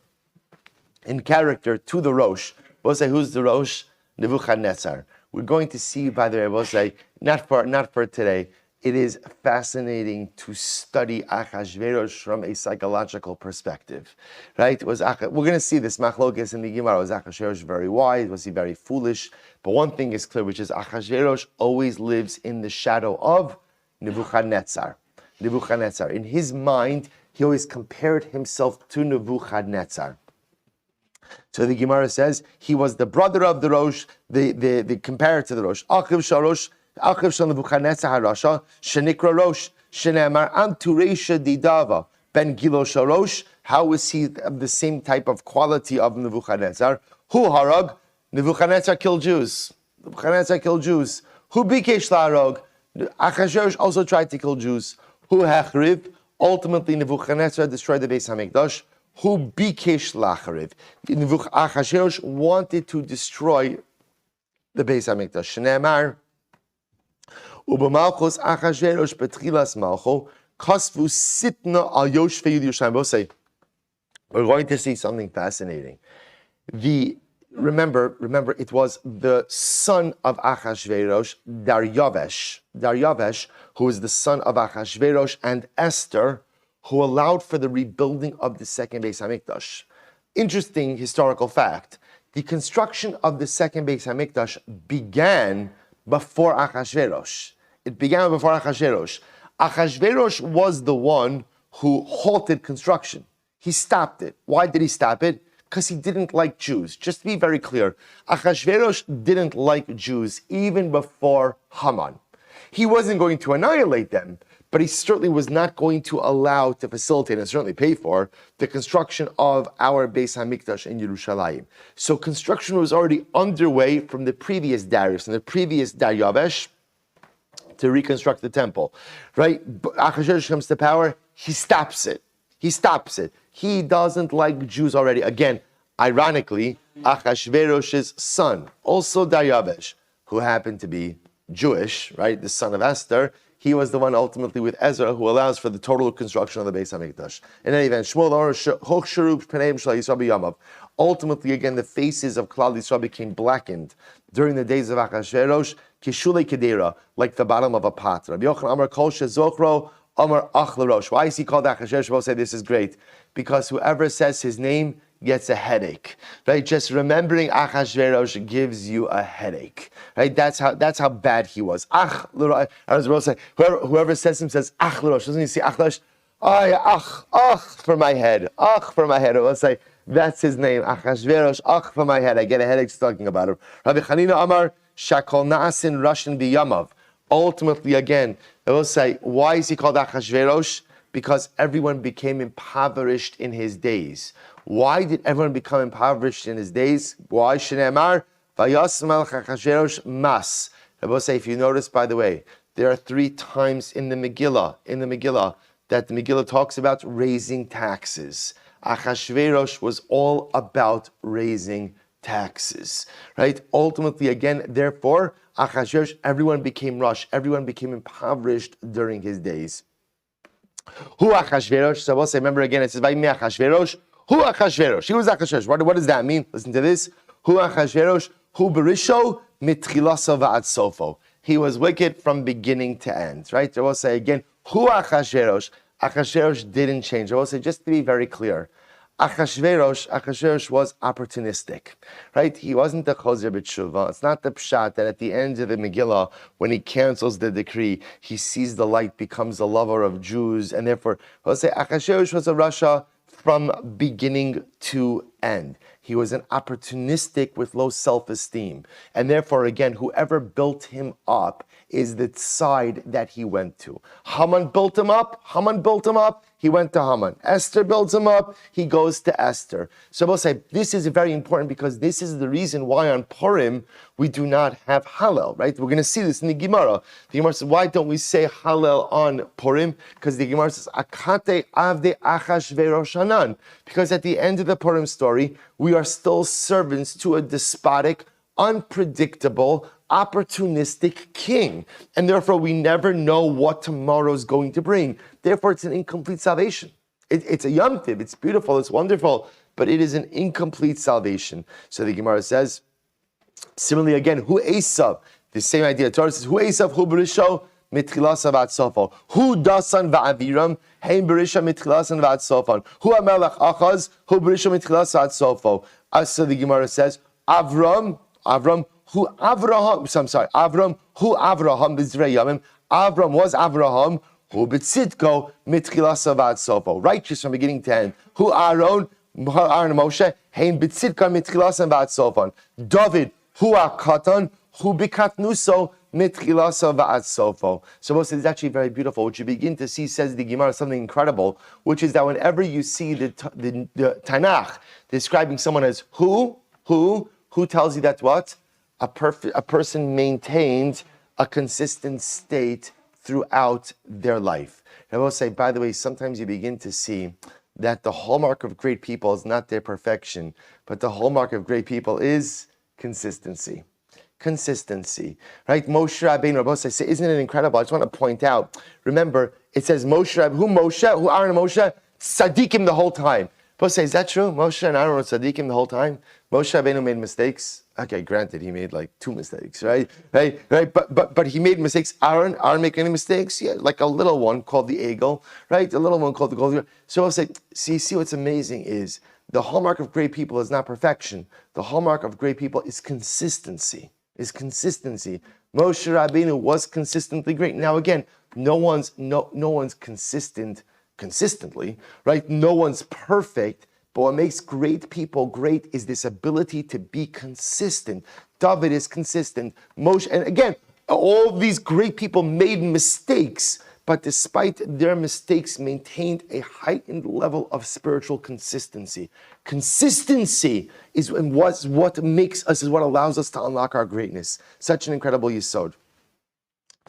in character to the Rosh. We'll say, who's the Rosh? Nebuchadnezzar. We're going to see, by the way, we'll say, not for today. It is fascinating to study Achashverosh from a psychological perspective, right? We're going to see this machlokes in the Gemara. Was Achashverosh very wise? Was he very foolish? But one thing is clear, which is Achashverosh always lives in the shadow of Nebuchadnezzar. In his mind, he always compared himself to Nebuchadnezzar. So the Gemara says he was the brother of the Rosh, the comparator to the Rosh. Achiv Shalosh. Achiv Shal Nebuchadnezzar HaRasha, Shenikra Rosh, Shenemar Anturesha Didava, Ben Gilo Sharosh. How is he of the same type of quality of Nebuchadnezzar? Hu Harag, Nebuchadnezzar killed Jews. Who Bikesh Larog? Achashverosh also tried to kill Jews. Hu hechriv. Ultimately, Nebuchadnezzar destroyed the Beis Hamikdash. Hu bikesh lachariv. Achashverosh wanted to destroy the Beis Hamikdash. Shneimar. Ubemalchus Achashverosh betchilas malcho kasvu sitna al yoshvei Yerushalayim. We're going to see something fascinating. Remember, it was the son of Achashverosh, Daryavesh, who is the son of Achashverosh and Esther, who allowed for the rebuilding of the second Beis Hamikdash. Interesting historical fact. The construction of the second Beis Hamikdash began before Achashverosh. It began before Achashverosh. Achashverosh was the one who halted construction. He stopped it. Why did he stop it? Because he didn't like Jews. Just to be very clear, Achashverosh didn't like Jews even before Haman. He wasn't going to annihilate them, but he certainly was not going to allow to facilitate and certainly pay for the construction of our Beis Hamikdash in Yerushalayim. So construction was already underway from the previous Darius and the previous Daryavesh to reconstruct the temple. Right? Achashverosh comes to power, he stops it. He doesn't like Jews already. Again, ironically, Achashverosh's son, also Daryavesh, who happened to be Jewish, right, the son of Esther, he was the one ultimately with Ezra who allows for the total construction of the Beis Hamikdash. In any event, ultimately, again, the faces of Klal Yisrael became blackened during the days of Achashverosh, kishulei kedera, like the bottom of a pot. Rabbi Yochanan Amar Kol shezochro Amar Achlarosh. Why is he called Achashverosh? We'll say this is great. Because whoever says his name gets a headache. Right? Just remembering Achashverosh gives you a headache. Right? That's how bad he was. Achlarosh. As we'll say, whoever says him says Achlarosh. Doesn't he say Achlarosh? Oh yeah, for my head. For my head. We'll say that's his name. Achashverosh, for my head. I get a headache just talking about him. Rabbi Chanina Amar Shakol Na'asin Russian Biyamav. Ultimately, again, I will say, why is he called Achashverosh? Because everyone became impoverished in his days. Why did everyone become impoverished in his days? Why? Shneimar, Vayasmal Achashverosh Mas. I will say, if you notice, by the way, there are 3 times in the Megillah, that the Megillah talks about raising taxes. Achashverosh was all about raising taxes, right? Ultimately, again, therefore, Achashverosh, everyone became rush, everyone became impoverished during his days. Who Achashverosh? So we'll say, remember again, it says, Vaymi Achashverosh. Who Achashverosh? He was Achashverosh. What does that mean? Listen to this. Who Achashverosh? Who Berisho mitchilasa va'ad sofo. He was wicked from beginning to end, right? So we'll say again, who Achashverosh? Achashverosh didn't change. I will say, just to be very clear, Achashverosh was opportunistic, right? He wasn't the Chozer B'tshuva. It's not the pshat that at the end of the Megillah, when he cancels the decree, he sees the light, becomes a lover of Jews, and therefore, I'll say Achashverosh was a Rasha from beginning to end. He was an opportunistic with low self-esteem. And therefore, again, whoever built him up is the side that he went to. Haman built him up, he went to Haman. Esther builds him up, he goes to Esther. So we'll say, this is very important because this is the reason why on Purim we do not have Hallel, right? We're going to see this in the Gemara. The Gemara says, why don't we say Hallel on Purim? Because the Gemara says, Akate avde Achashveroshanan. Because at the end of the Purim story, we are still servants to a despotic, unpredictable, opportunistic king. And therefore, we never know what tomorrow is going to bring. Therefore, it's an incomplete salvation. It's a Yom Tov. It's beautiful. It's wonderful. But it is an incomplete salvation. So the Gemara says, similarly again, Hu Esav. The same idea. Torah says, Hu Esav, Hu Berisho, Mitchilasa V'ad Sofo. Hu Dasan V'aviram, Hein Berisha Mitchilasan V'ad Sofon. Hu HaMelech Achaz, Hu Berisha Mitchilasa V'ad Sofo. So the Gemara says, Avram, Hu Avraham, Hu Avraham B'Zrei Yamim. Avram was Avraham, Hu B'Tzidko Mitchilasa V'ad Sofo. Righteous from beginning to end. Hu Aaron and Moshe, Hein B'Tzidka Mitchilasa V'ad Sofon. David, Hu HaKatan, Hu B'Katnuso Mitchilasa V'ad Sofo. So most is actually very beautiful. What you begin to see, says the Gemara, something incredible, which is that whenever you see the Tanakh describing someone as who tells you that what? A person maintained a consistent state throughout their life. And I will say, by the way, sometimes you begin to see that the hallmark of great people is not their perfection, but the hallmark of great people is consistency. Consistency, right? Moshe Rabbeinu, Rabbi say, isn't it incredible? I just want to point out, remember, it says Moshe, who Aaron and Moshe? Tzaddikim the whole time. Rabbi say, is that true? Moshe and Aaron were tzaddikim the whole time? Moshe Rabbeinu made mistakes. Okay, granted, he made like 2 mistakes, right? But he made mistakes. Aaron make any mistakes? Yeah, like a little one called the eagle, right? A little one called the gold. So I'll say, see what's amazing is the hallmark of great people is not perfection. The hallmark of great people is consistency. Moshe Rabbeinu was consistently great. Now again, no one's consistently, right? No one's perfect. But what makes great people great is this ability to be consistent. David is consistent. Moshe, and again, all these great people made mistakes, but despite their mistakes, maintained a heightened level of spiritual consistency. Consistency is what makes us, is what allows us to unlock our greatness. Such an incredible yesod.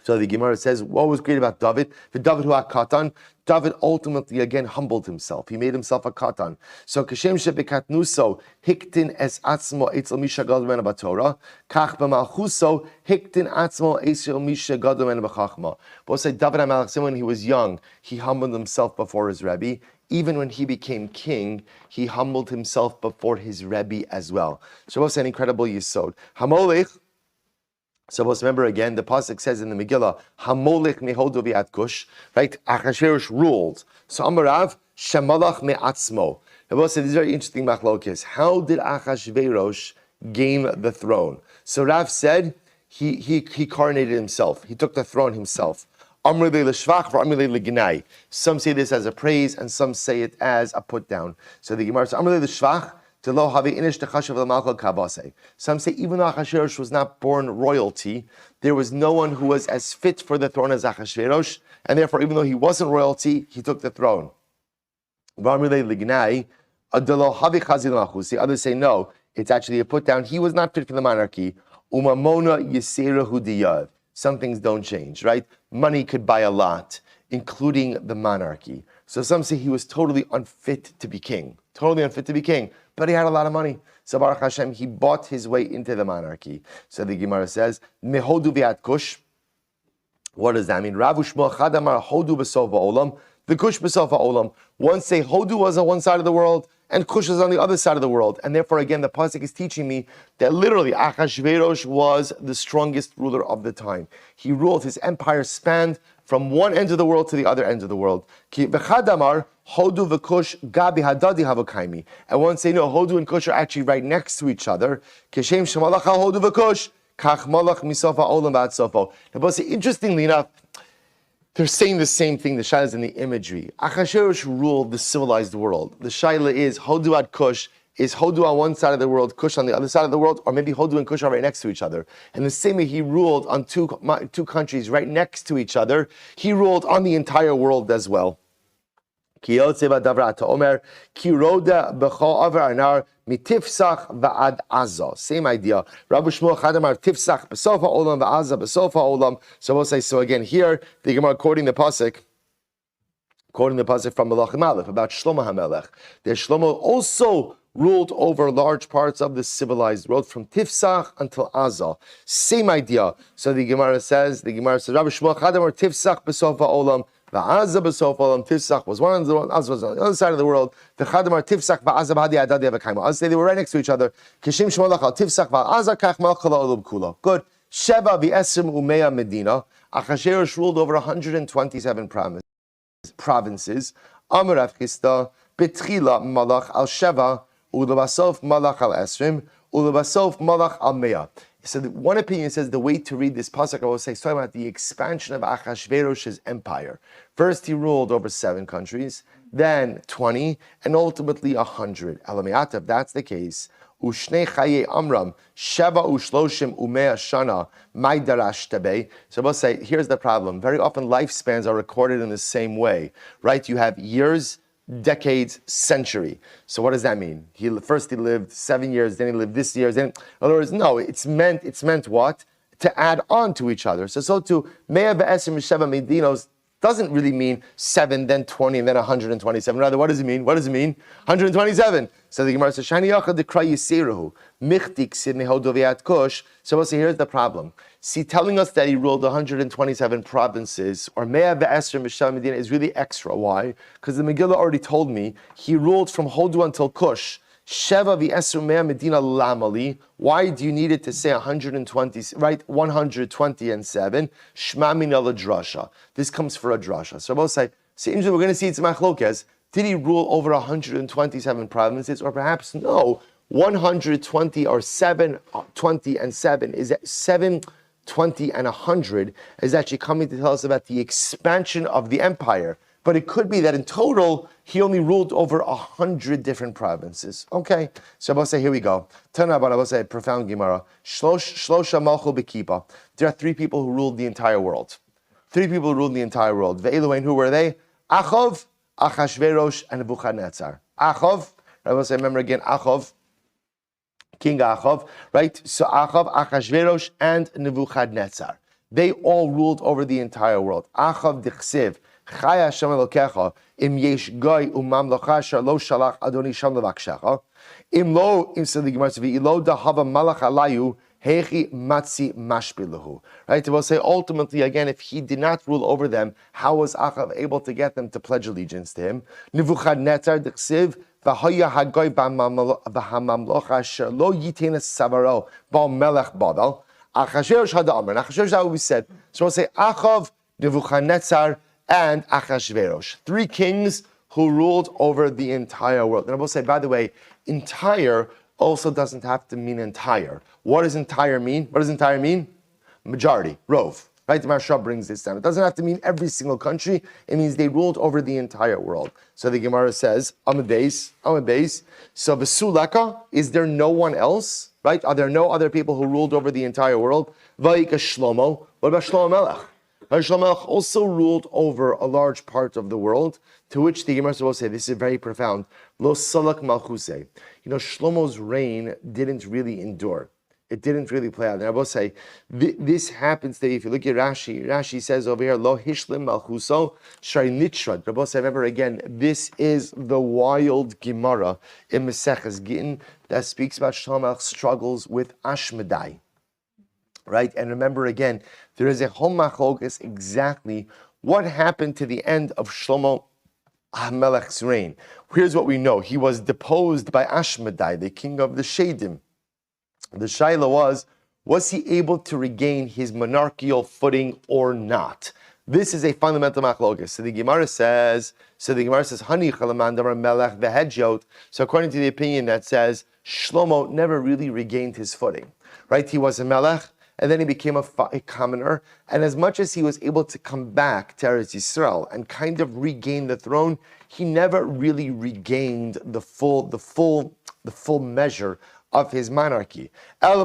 So the Gemara says, what was great about David? The David who had katan, David ultimately again humbled himself. He made himself a katan. So kashem shebekatnuso hiktin es atzmo etzel misha gadol mena b'Torah, kach b'malchuso hiktin atzmo etzel misha gadol mena b'chachma. But say David HaMelech, when he was young, he humbled himself before his Rebbe. Even when he became king, he humbled himself before his Rebbe as well. So what's an incredible yesod? Hamolech. So let's remember again, the pasuk says in the Megillah, "Hamolech mehodu v'at kush," right? Achashverosh ruled. So Amarav shemalach me'atzmo. The pasuk said this is very interesting machlokes. How did Achashverosh gain the throne? So Rav said he coronated himself. He took the throne himself. Some say this as a praise, and some say it as a put down. So the Gemara says, some say even though Achashverosh was not born royalty, there was no one who was as fit for the throne as Achashverosh, and therefore even though he wasn't royalty, he took the throne. Others say no, it's actually a put down. He was not fit for the monarchy. Some things don't change, right? Money could buy a lot, including the monarchy. So some say he was totally unfit to be king. But he had a lot of money. So Baruch Hashem, he bought his way into the monarchy. So the Gemara says, Mehodu v'at kush. What does that mean? Ravu Shmuel Chadamar Hodu b'sof ha'olam. The kush b'sof ha'olam. One say Hodu was on one side of the world, and kush is on the other side of the world. And therefore, again, the pasuk is teaching me that literally Achashverosh was the strongest ruler of the time. He ruled, his empire spanned from one end of the world to the other end of the world. Ki v'chadamar Hodu v'kush gabi hadadi havokaimi. And one say, no, Hodu and Kush are actually right next to each other. Keshem shemalach al Hodu v'kush, kach malach misofa olam v'ad sofo. Now, but interestingly enough, they're saying the same thing. The shaila is in the imagery. Achashverosh ruled the civilized world. The shaila is Hodu ad Kush. Is Hodu on one side of the world, Kush on the other side of the world, or maybe Hodu and Kush are right next to each other? And the same way he ruled on two countries right next to each other, he ruled on the entire world as well. Same idea. Rabbi Shmuel Chadamar tifsach b'sof ha'olam v'aza b'sof ha'olam. So we'll say, so again here, the Gemara quoting the pasuk from Melachim Aleph about Shlomo HaMelech. That Shlomo also ruled over large parts of the civilized world from Tifsach until Aza. Same idea. So the Gemara says, Rabbi Shmuel Chadamar tifsach b'sof ha'olam. V'aza b'sof ha'olam. Tifsach was one end of the world, Aza was on the other side of the world. V'chadamar tifsach v'aza b'hadi adadi avakayma. I'll say they were right next to each other. Kishim shmolach al tifsach v'aza kach melch ha'olam kulo. Good. Sheva v'esrim umeya medina. Achashverosh ruled over 127 provinces. Amar Rav Chisda betchila malach al sheva ulebasof malach al esrim ulebasof malach al meya. So one opinion says the way to read this pasuk, I will say, is talking about the expansion of Achashverosh's empire. First, he ruled over 7 countries, then 20, and ultimately 100. Elamiyat, if that's the case, Ushnei chaye amram sheva ushloshim umea shana my darash tabei. So we'll say, here's the problem. Very often lifespans are recorded in the same way, right? You have years, decades, century. So what does that mean? First he lived 7 years, then he lived this year. Then, in other words, no, it's meant what? to add on to each other. So too, Mea ve'eser misheva medinos doesn't really mean 7, then 20, and then 127. Rather, what does it mean? 127. So the Gemara says, Shani yachad dekra yisiruhu, michtik sidneho doviat kush. So we'll say, here's the problem. See, telling us that he ruled 127 provinces, or Mea ve'eser misheva medina, is really extra. Why? Because the Megillah already told me he ruled from Hodu until Kush. Sheva v'esru mea medina lamali. Why do you need it to say 120, right? 120 and 7. Shma min ala drasha. This comes for a drasha. So both say, we're going to see it's machlokes. Did he rule over 127 provinces? Or perhaps no, 120 or 720 and 7 is 720 and 100 is actually coming to tell us about the expansion of the empire. But it could be that in total, he only ruled over 100 different provinces. Okay, so I'll say, here we go. Tana Abba, I'll say, profound Gemara. Shlosha malchu bekipa. There are 3 people who ruled the entire world. 3 people who ruled the entire world. Ve'eluain, who were they? Achov, Achashverosh, and Nebuchadnezzar. Achov, I will say, remember again, Achov, King Achov, right? So Achov, Achashverosh, and Nebuchadnezzar. They all ruled over the entire world. Achov dichsiv. Chaya Hashem Elokecha, im yesh goy umamlocha shalo shalach Adoni sham levakshecha, im lo, im said the Gemara says, ilo dahava malach alayu, hechi matzi mashbilahu. Right? It will say ultimately again, if he did not rule over them, how was Achav able to get them to pledge allegiance to him? Nebuchadnezzar dichsiv, v'haya hagoy b'hamamlocha shalo yitenes savaro ba'al melech badal. Achashverosh had amr. Achashverosh, that we said. So we'll say Achav, Nebuchadnezzar, and Achashverosh. 3 kings who ruled over the entire world. And I will say, by the way, entire also doesn't have to mean entire. What does entire mean? What does entire mean? Majority, rov. Right? The Maharsha brings this down. It doesn't have to mean every single country. It means they ruled over the entire world. So the Gemara says, I'm a base. So Vesuleka, is there no one else? Right? Are there no other people who ruled over the entire world? Vayika Shlomo. What about Shlomo Melech? Shlomo Melech also ruled over a large part of the world, to which the Gemara will say, this is very profound. Lo salak malchuse. Shlomo's reign didn't really endure. It didn't really play out. And I will say, this happens that if you look at Rashi says over here, Lo hishlim malchuso shari nitrad. I will say, remember again, this is the wild Gemara in Maseches Gittin that speaks about Shlomo Melech's struggles with Ashmedai. Right? And remember again, there is a whole machlokas exactly what happened to the end of Shlomo HaMelech's reign. Here's what we know. He was deposed by Ashmedai, the king of the Shadim. The shaila was he able to regain his monarchical footing or not? This is a fundamental machlokas. So the Gemara says, Hani chalamandamar melech vehedjot. So according to the opinion that says, Shlomo never really regained his footing. Right? He was a melech, and then he became a commoner. And as much as he was able to come back to Eretz Yisrael and kind of regain the throne, he never really regained the full measure of his monarchy. But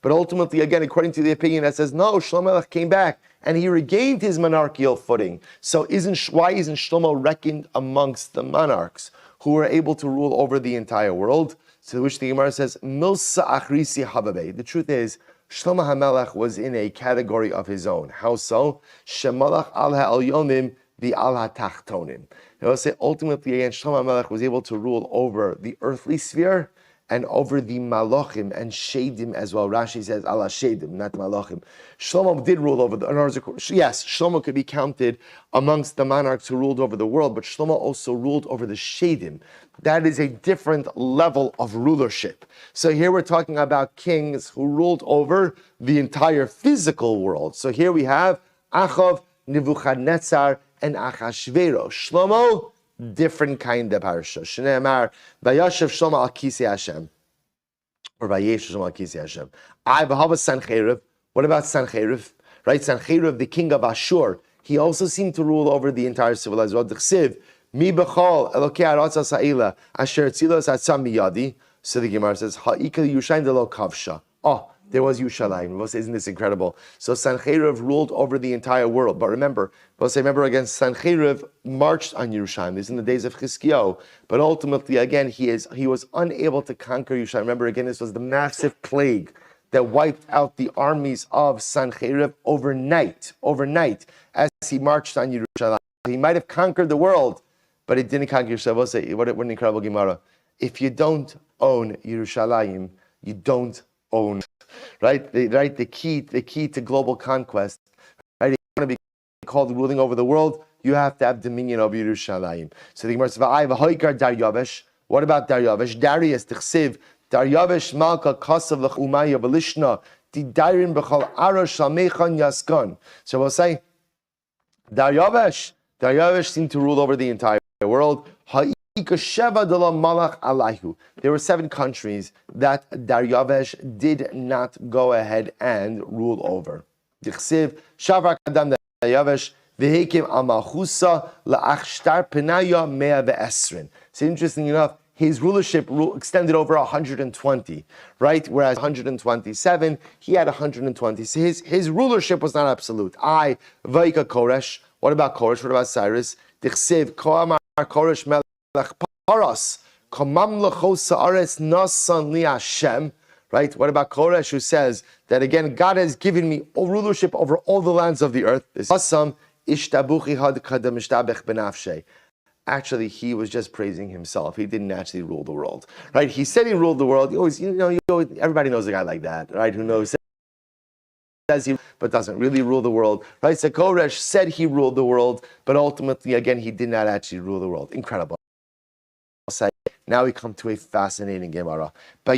ultimately, again, according to the opinion that says, no, Shlomo Melech came back and he regained his monarchical footing. So why isn't Shlomo reckoned amongst the monarchs who were able to rule over the entire world? To which the Gemara says, Milsa achrisi hababe. The truth is, Shlomo HaMelech was in a category of his own. How so? Shemalach al ha'elyonim the al ha'tachtonim. It will say, ultimately, again, Shlomo HaMelech was able to rule over the earthly sphere and over the malachim and shadim as well. Rashi says, ala shadim, not malachim. Shlomo did rule over yes, Shlomo could be counted amongst the monarchs who ruled over the world, but Shlomo also ruled over the shadim. That is a different level of rulership. So here we're talking about kings who ruled over the entire physical world. So here we have Achav, Nebuchadnezzar, and Achashverosh. Shlomo, different kind of parsha. Shneimar, Vayashav Shlomo al Kisei Hashem, or Vayesh Shlomo al Kisei Hashem. I V'hava Sancheriv. What about Sancheriv? Right, Sancheriv, the king of Ashur. He also seemed to rule over the entire civilized world. D'chsiv, Mi b'chol Elokei ha'aretz ha'ila asher tzilos atzam miyadi. So the Gemara says, Ha'ikal Yushayin delo kavsha. Oh, there was Yerushalayim. Isn't this incredible? So Sancheriv ruled over the entire world. But remember again, Sancheriv marched on Yerushalayim. This is in the days of Chizkiyahu. But ultimately, again, he was unable to conquer Yerushalayim. Remember again, this was the massive plague that wiped out the armies of Sancheriv overnight, as he marched on Yerushalayim. He might have conquered the world, but he didn't conquer Yerushalayim. What an incredible Gemara. If you don't own Yerushalayim, you don't own, right? The key to global conquest, right? If you want to be called ruling over the world, you have to have dominion over Yerushalayim. So the Gemara says, Daryavesh. What about Daryavesh? Darius, Tichsiv, Daryavesh Malka Kasav L'Chumaya V'Lishna Tidairin B'Chal Arash Shamechan Yaskan. So we'll say, Daryavesh seemed to rule over the entire world. There were 7 countries that Daryavesh did not go ahead and rule over. So interesting enough, his rulership extended over 120, right? Whereas 127, he had 120. So his rulership was not absolute. Vaika Koresh. What about Koresh? What about Cyrus? Dichsev Koamar Koresh Melech Paras Komamlechos Saaretz Nasan Li Hashem. Right? What about Koresh, who says that again, God has given me rulership over all the lands of the earth? Asam Ishtabuchi Had Kadam Ishtabech Benafshe. Actually, he was just praising himself. He didn't actually rule the world, right? He said he ruled the world. Everybody knows a guy like that, right? Who knows, says he, but doesn't really rule the world, right? So Koresh said he ruled the world, but ultimately, again, he did not actually rule the world. Incredible. Now we come to a fascinating Gemara. So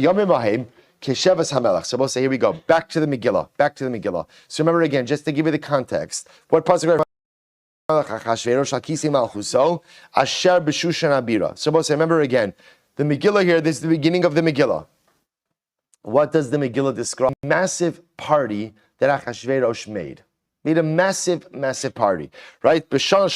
we'll say, here we go. Back to the Megillah. So remember again, just to give you the context, what pasuk? So remember again, the Megillah here, this is the beginning of the Megillah. What does the Megillah describe? A massive party that Achashverosh made. Made a massive party, right? So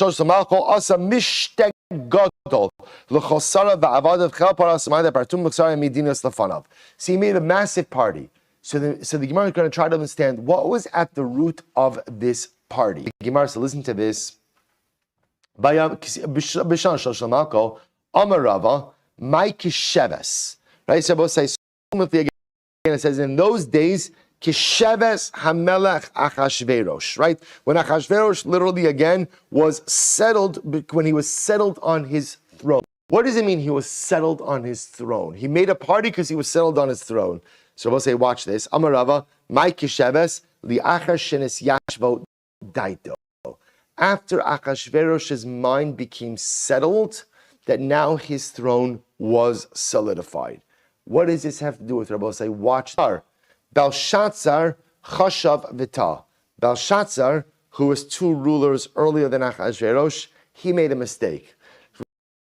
he made a massive party. So the Gemara is going to try to understand what was at the root of this party. The Gemara, so listen to this. Amarava, Maikisheves. Right? So both say again, it says in those days, Kisheves Hamelech Achashverosh. Right? When Achashverosh literally again was settled, when he was settled on his throne. What does it mean he was settled on his throne? He made a party because he was settled on his throne. So we'll say, watch this. Amarava, Maikisheves, Liachashenes Yashvo Daito. After Achashverosh's mind became settled, that now his throne was solidified. What does this have to do with Rabbi? Say, watch. Belshazzar Chashav Vita. Belshazzar, who was 2 rulers earlier than Achashverosh, he made a mistake.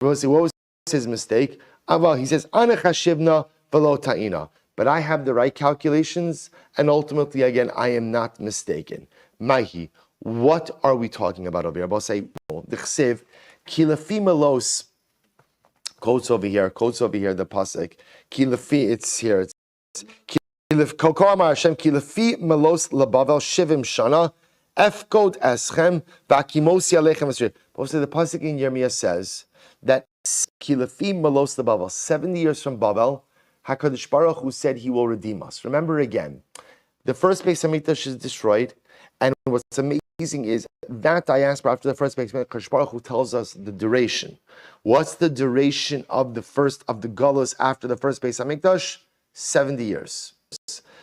What was his mistake? He says, Ana chashivna velo ta'ina. But I have the right calculations, and ultimately, again, I am not mistaken. Maihi. What are we talking about over here? I'll say, the chsiv, kilafi melos, quotes over here, the pasuk, kilafi, it's here, it's kokor Hashem, kilafi melos labavel shivim shana, efkod eschem, vakimosi alechem esrei. Also, the pasuk in Yirmiyah says that kilafi melos labavel, 70 years from Babel, HaKadosh Baruch Hu said he will redeem us. Remember again, the first Beis HaMikdash is destroyed, and what's amazing is that diaspora after the first Beis HaMikdash, Baruch Hu tells us the duration. What's the duration of the Galus after the first Beis HaMikdash? 70 years.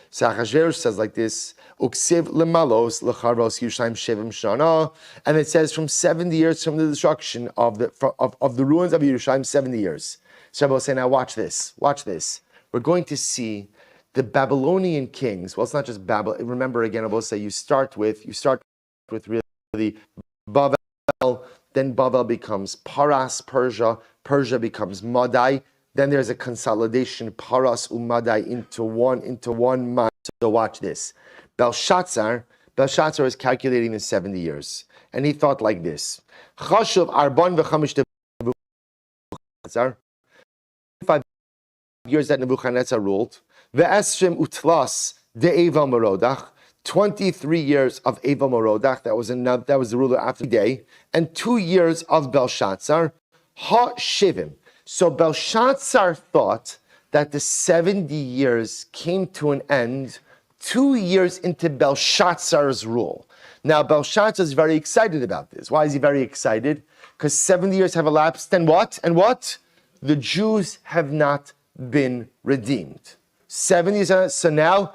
So Achashverosh says like this, Uksiv lemalos lecharvos Yerushalayim shevim shana, and it says from 70 years from the destruction of the ruins of Yerushalayim, 70 years. So I will say, now watch this. We're going to see the Babylonian kings. Well, it's not just Babel. Remember again, I will say you start with really Babel, then Babel becomes Paras, Persia becomes Madai. Then there's a consolidation, Paras Madai into one man. So watch this. Belshazzar is calculating the 70 years, and he thought like this: Chashuv Arban v'chamish 5 years that Nebuchadnezzar ruled. Ve'esrim utlas the Eva Merodach, 23 years of Eva Merodach, that was the ruler after the day, and 2 years of Belshazzar, ha-shivim. So Belshazzar thought that the 70 years came to an end 2 years into Belshazzar's rule. Now, Belshazzar is very excited about this. Why is he very excited? Because 70 years have elapsed, and what? And what? The Jews have not been redeemed. 70 years, so now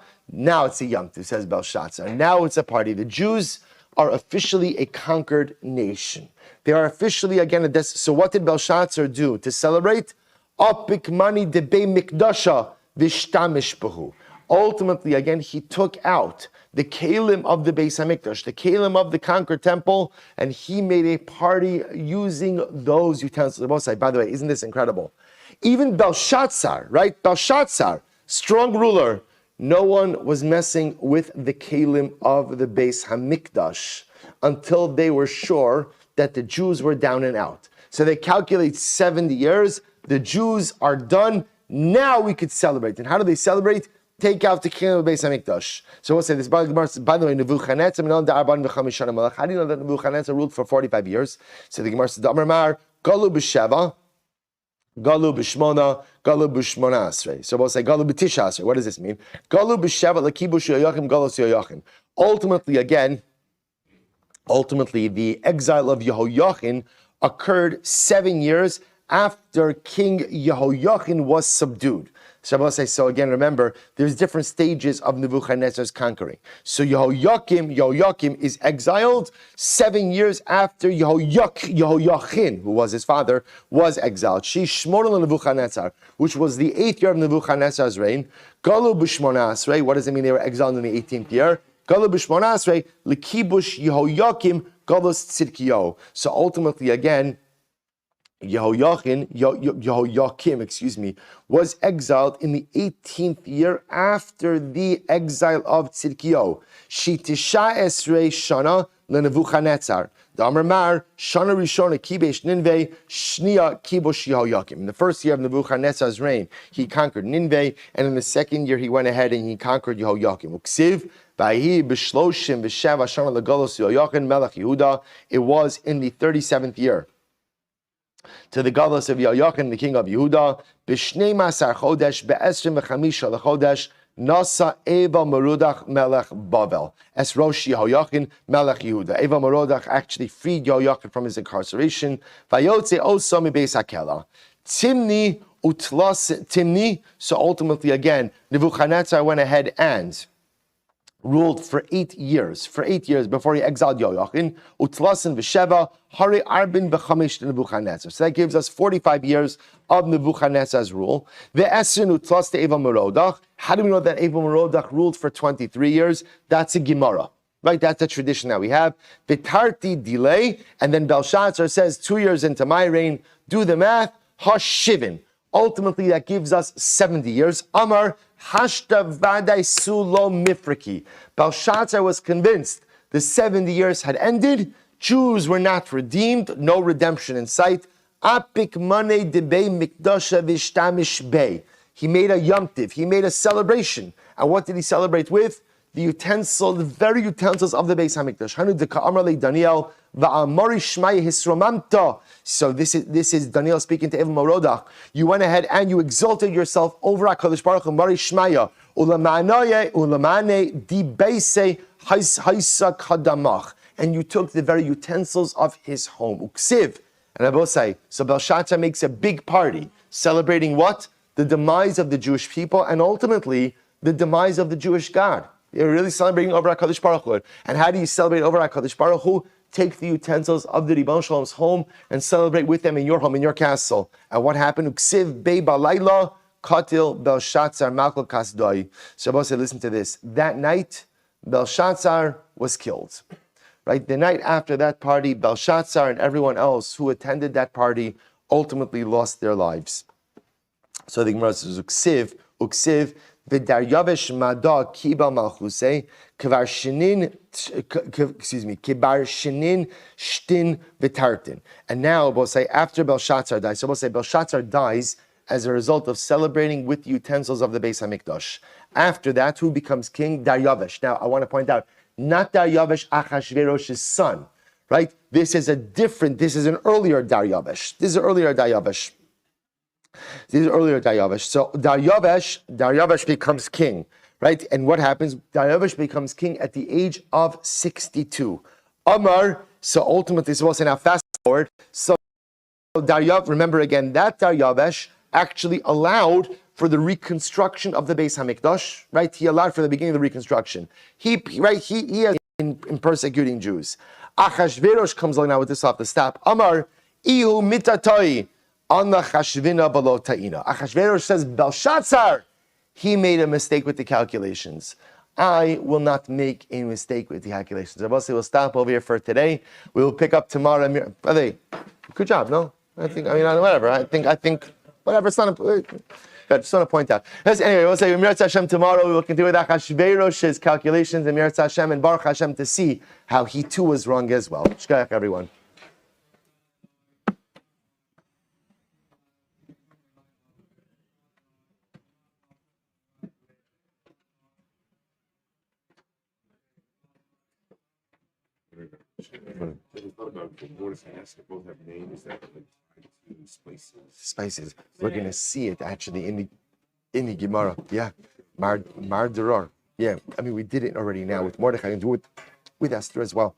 it's a Yom Tov, says Belshazzar. Now it's a party. The Jews are officially a conquered nation. They are officially again a So what did Belshazzar do to celebrate? Apik debei mikdasha vishtamish behu. Ultimately, again, he took out the kelim of the Beis Hamikdash, the kelim of the conquered temple, and he made a party using those utensils. By the way, isn't this incredible? Even Belshazzar, right? Belshazzar, strong ruler, no one was messing with the kelim of the Beis Hamikdash until they were sure that the Jews were down and out. So they calculate 70 years, the Jews are done, now we could celebrate. And how do they celebrate? Take out the kelim of Beis Hamikdash. So we'll say this. By the way, Nebuchadnezzar, how do you know that Nebuchadnezzar ruled for 45 years? So the Gemara says, Amar Galu b'Sheva, Galu b'Shmona, Galu b'Shmona Asrei. So we'll say Galu b'Tisha Asrei. What does this mean? Galu b'Sheva l'kibush Yoyachim, Galu Yoyachim. Ultimately, the exile of Yehoiachin occurred 7 years after King Yehoiachin was subdued. So again, remember, there's different stages of Nebuchadnezzar's conquering. So Yehoiakim is exiled 7 years after Yehoiachin, who was his father, was exiled. Shishmona Nebuchadnezzar, which was the 8th year of Nebuchadnezzar's reign. Galu b'Shmona Asrei. What does it mean they were exiled in the 18th year? Galu b'Shmona Asrei, l'kibush Yehoiakim, galus tzidkiyo. So ultimately, again, Yehoiakim, was exiled in the 18th year after the exile of Tzidkiyo. Shitisha esrei shana leNebuchadnezzar. The Amar Mar shana rishona kibesh Ninveh shnia kibush Yehoiakim. In the first year of Nebuchadnezzar's reign, he conquered Ninveh, and in the second year he went ahead and he conquered Yehoiakim. Uksiv Vahi b'shloshim v'sheva shana legalos Yehoiakim melech Yehuda. It was in the 37th year to the galus of Yehoiachin, the king of Yehuda, b'shnei masar chodesh be'esrim v'chamisha lechodesh nasa Eva Merodach melech Bavel es rosh Yehoiachin melech Yehuda. Eva Merodach actually freed Yehoiachin from his incarceration. Vayotze oso mibeis hakela Timni utlas Timni. So ultimately, again, Nebuchadnezzar went ahead and ruled for 8 years. For 8 years before he exiled Yehoiachin. Utlasin v'sheva hari arbin v'chamish Nebuchadnezzar. So that gives us 45 years of Nebuchadnezzar's rule. Ve'esrin utlas Eva Merodach. How do we know that Eva Merodach ruled for 23 years? That's a Gemara. Right, that's a tradition that we have. V'tarti delay, and then Belshazzar says 2 years into my reign, do the math, hashivin. Ultimately, that gives us 70 years. Amar hashta vadai sulo mifriki. Belshazzar was convinced the 70 years had ended. Jews were not redeemed. No redemption in sight. Apik mane debei mikdasha vishtamish bei. He made a Yom Tiv. He made a celebration. And what did he celebrate with? The very utensils of the Beis Hamikdash. Hanu deka amar le Daniel va'amari shmai hisromamta. So this is Daniel speaking to Eva Merodach. You went ahead and you exalted yourself over HaKadosh Baruch Hu Mari Shmaya ulamane di beise haisa kadamach, and you took the very utensils of his home. Uksiv. And I will say, so Belshazzar makes a big party celebrating what? The demise of the Jewish people, and ultimately the demise of the Jewish God. You're really celebrating over HaKadosh Baruch Hu. And how do you celebrate over HaKadosh Baruch Hu? Take the utensils of the Ribbon Shalom's home and celebrate with them in your home, in your castle. And what happened? Uksiv bei balayla katil Belshazzar malkal kasdoi. Shabbos said, listen to this. That night, Belshazzar was killed. Right? The night after that party, Belshazzar and everyone else who attended that party ultimately lost their lives. So the Gemara says, uksiv, v'daryavesh mada kiba malchuse kibar shinin shtin v'tartin. And now we'll say after Belshazzar dies, so we'll say Belshazzar dies as a result of celebrating with the utensils of the Beis Hamikdash. After that, who becomes king? Daryavesh. Now, I want to point out, not Daryavesh, Achashverosh's son, right? This is an earlier Daryavesh. So Daryavesh becomes king, right? And what happens? Daryavesh becomes king at the age of 62. Amar, so ultimately, so we'll say now fast forward. So Daryavesh, remember again, that Daryavesh actually allowed for the reconstruction of the Beis Hamikdash, right? He allowed for the beginning of the reconstruction. He has in persecuting Jews. Achashverosh comes along now with this off the stop. Amar, ihu mitatoi anna chashvina balo ta'ina. Achashverosh says, Belshazzar, he made a mistake with the calculations. I will not make a mistake with the calculations. Rabbi, we'll stop over here for today. We will pick up tomorrow. Good job, no? Whatever. I think, whatever. It's not good. Just want to point out. Anyway, we'll say Mir Hashem tomorrow. We will continue with Achashverosh's calculations and Mir Hashem and Baruch Hashem to see how he too was wrong as well. Shkayach, everyone. Spices. We're going to see it actually in the Gemara. Yeah. Mar Durar. Yeah. I mean, we did it already now with Mordechai and do it with Esther as well.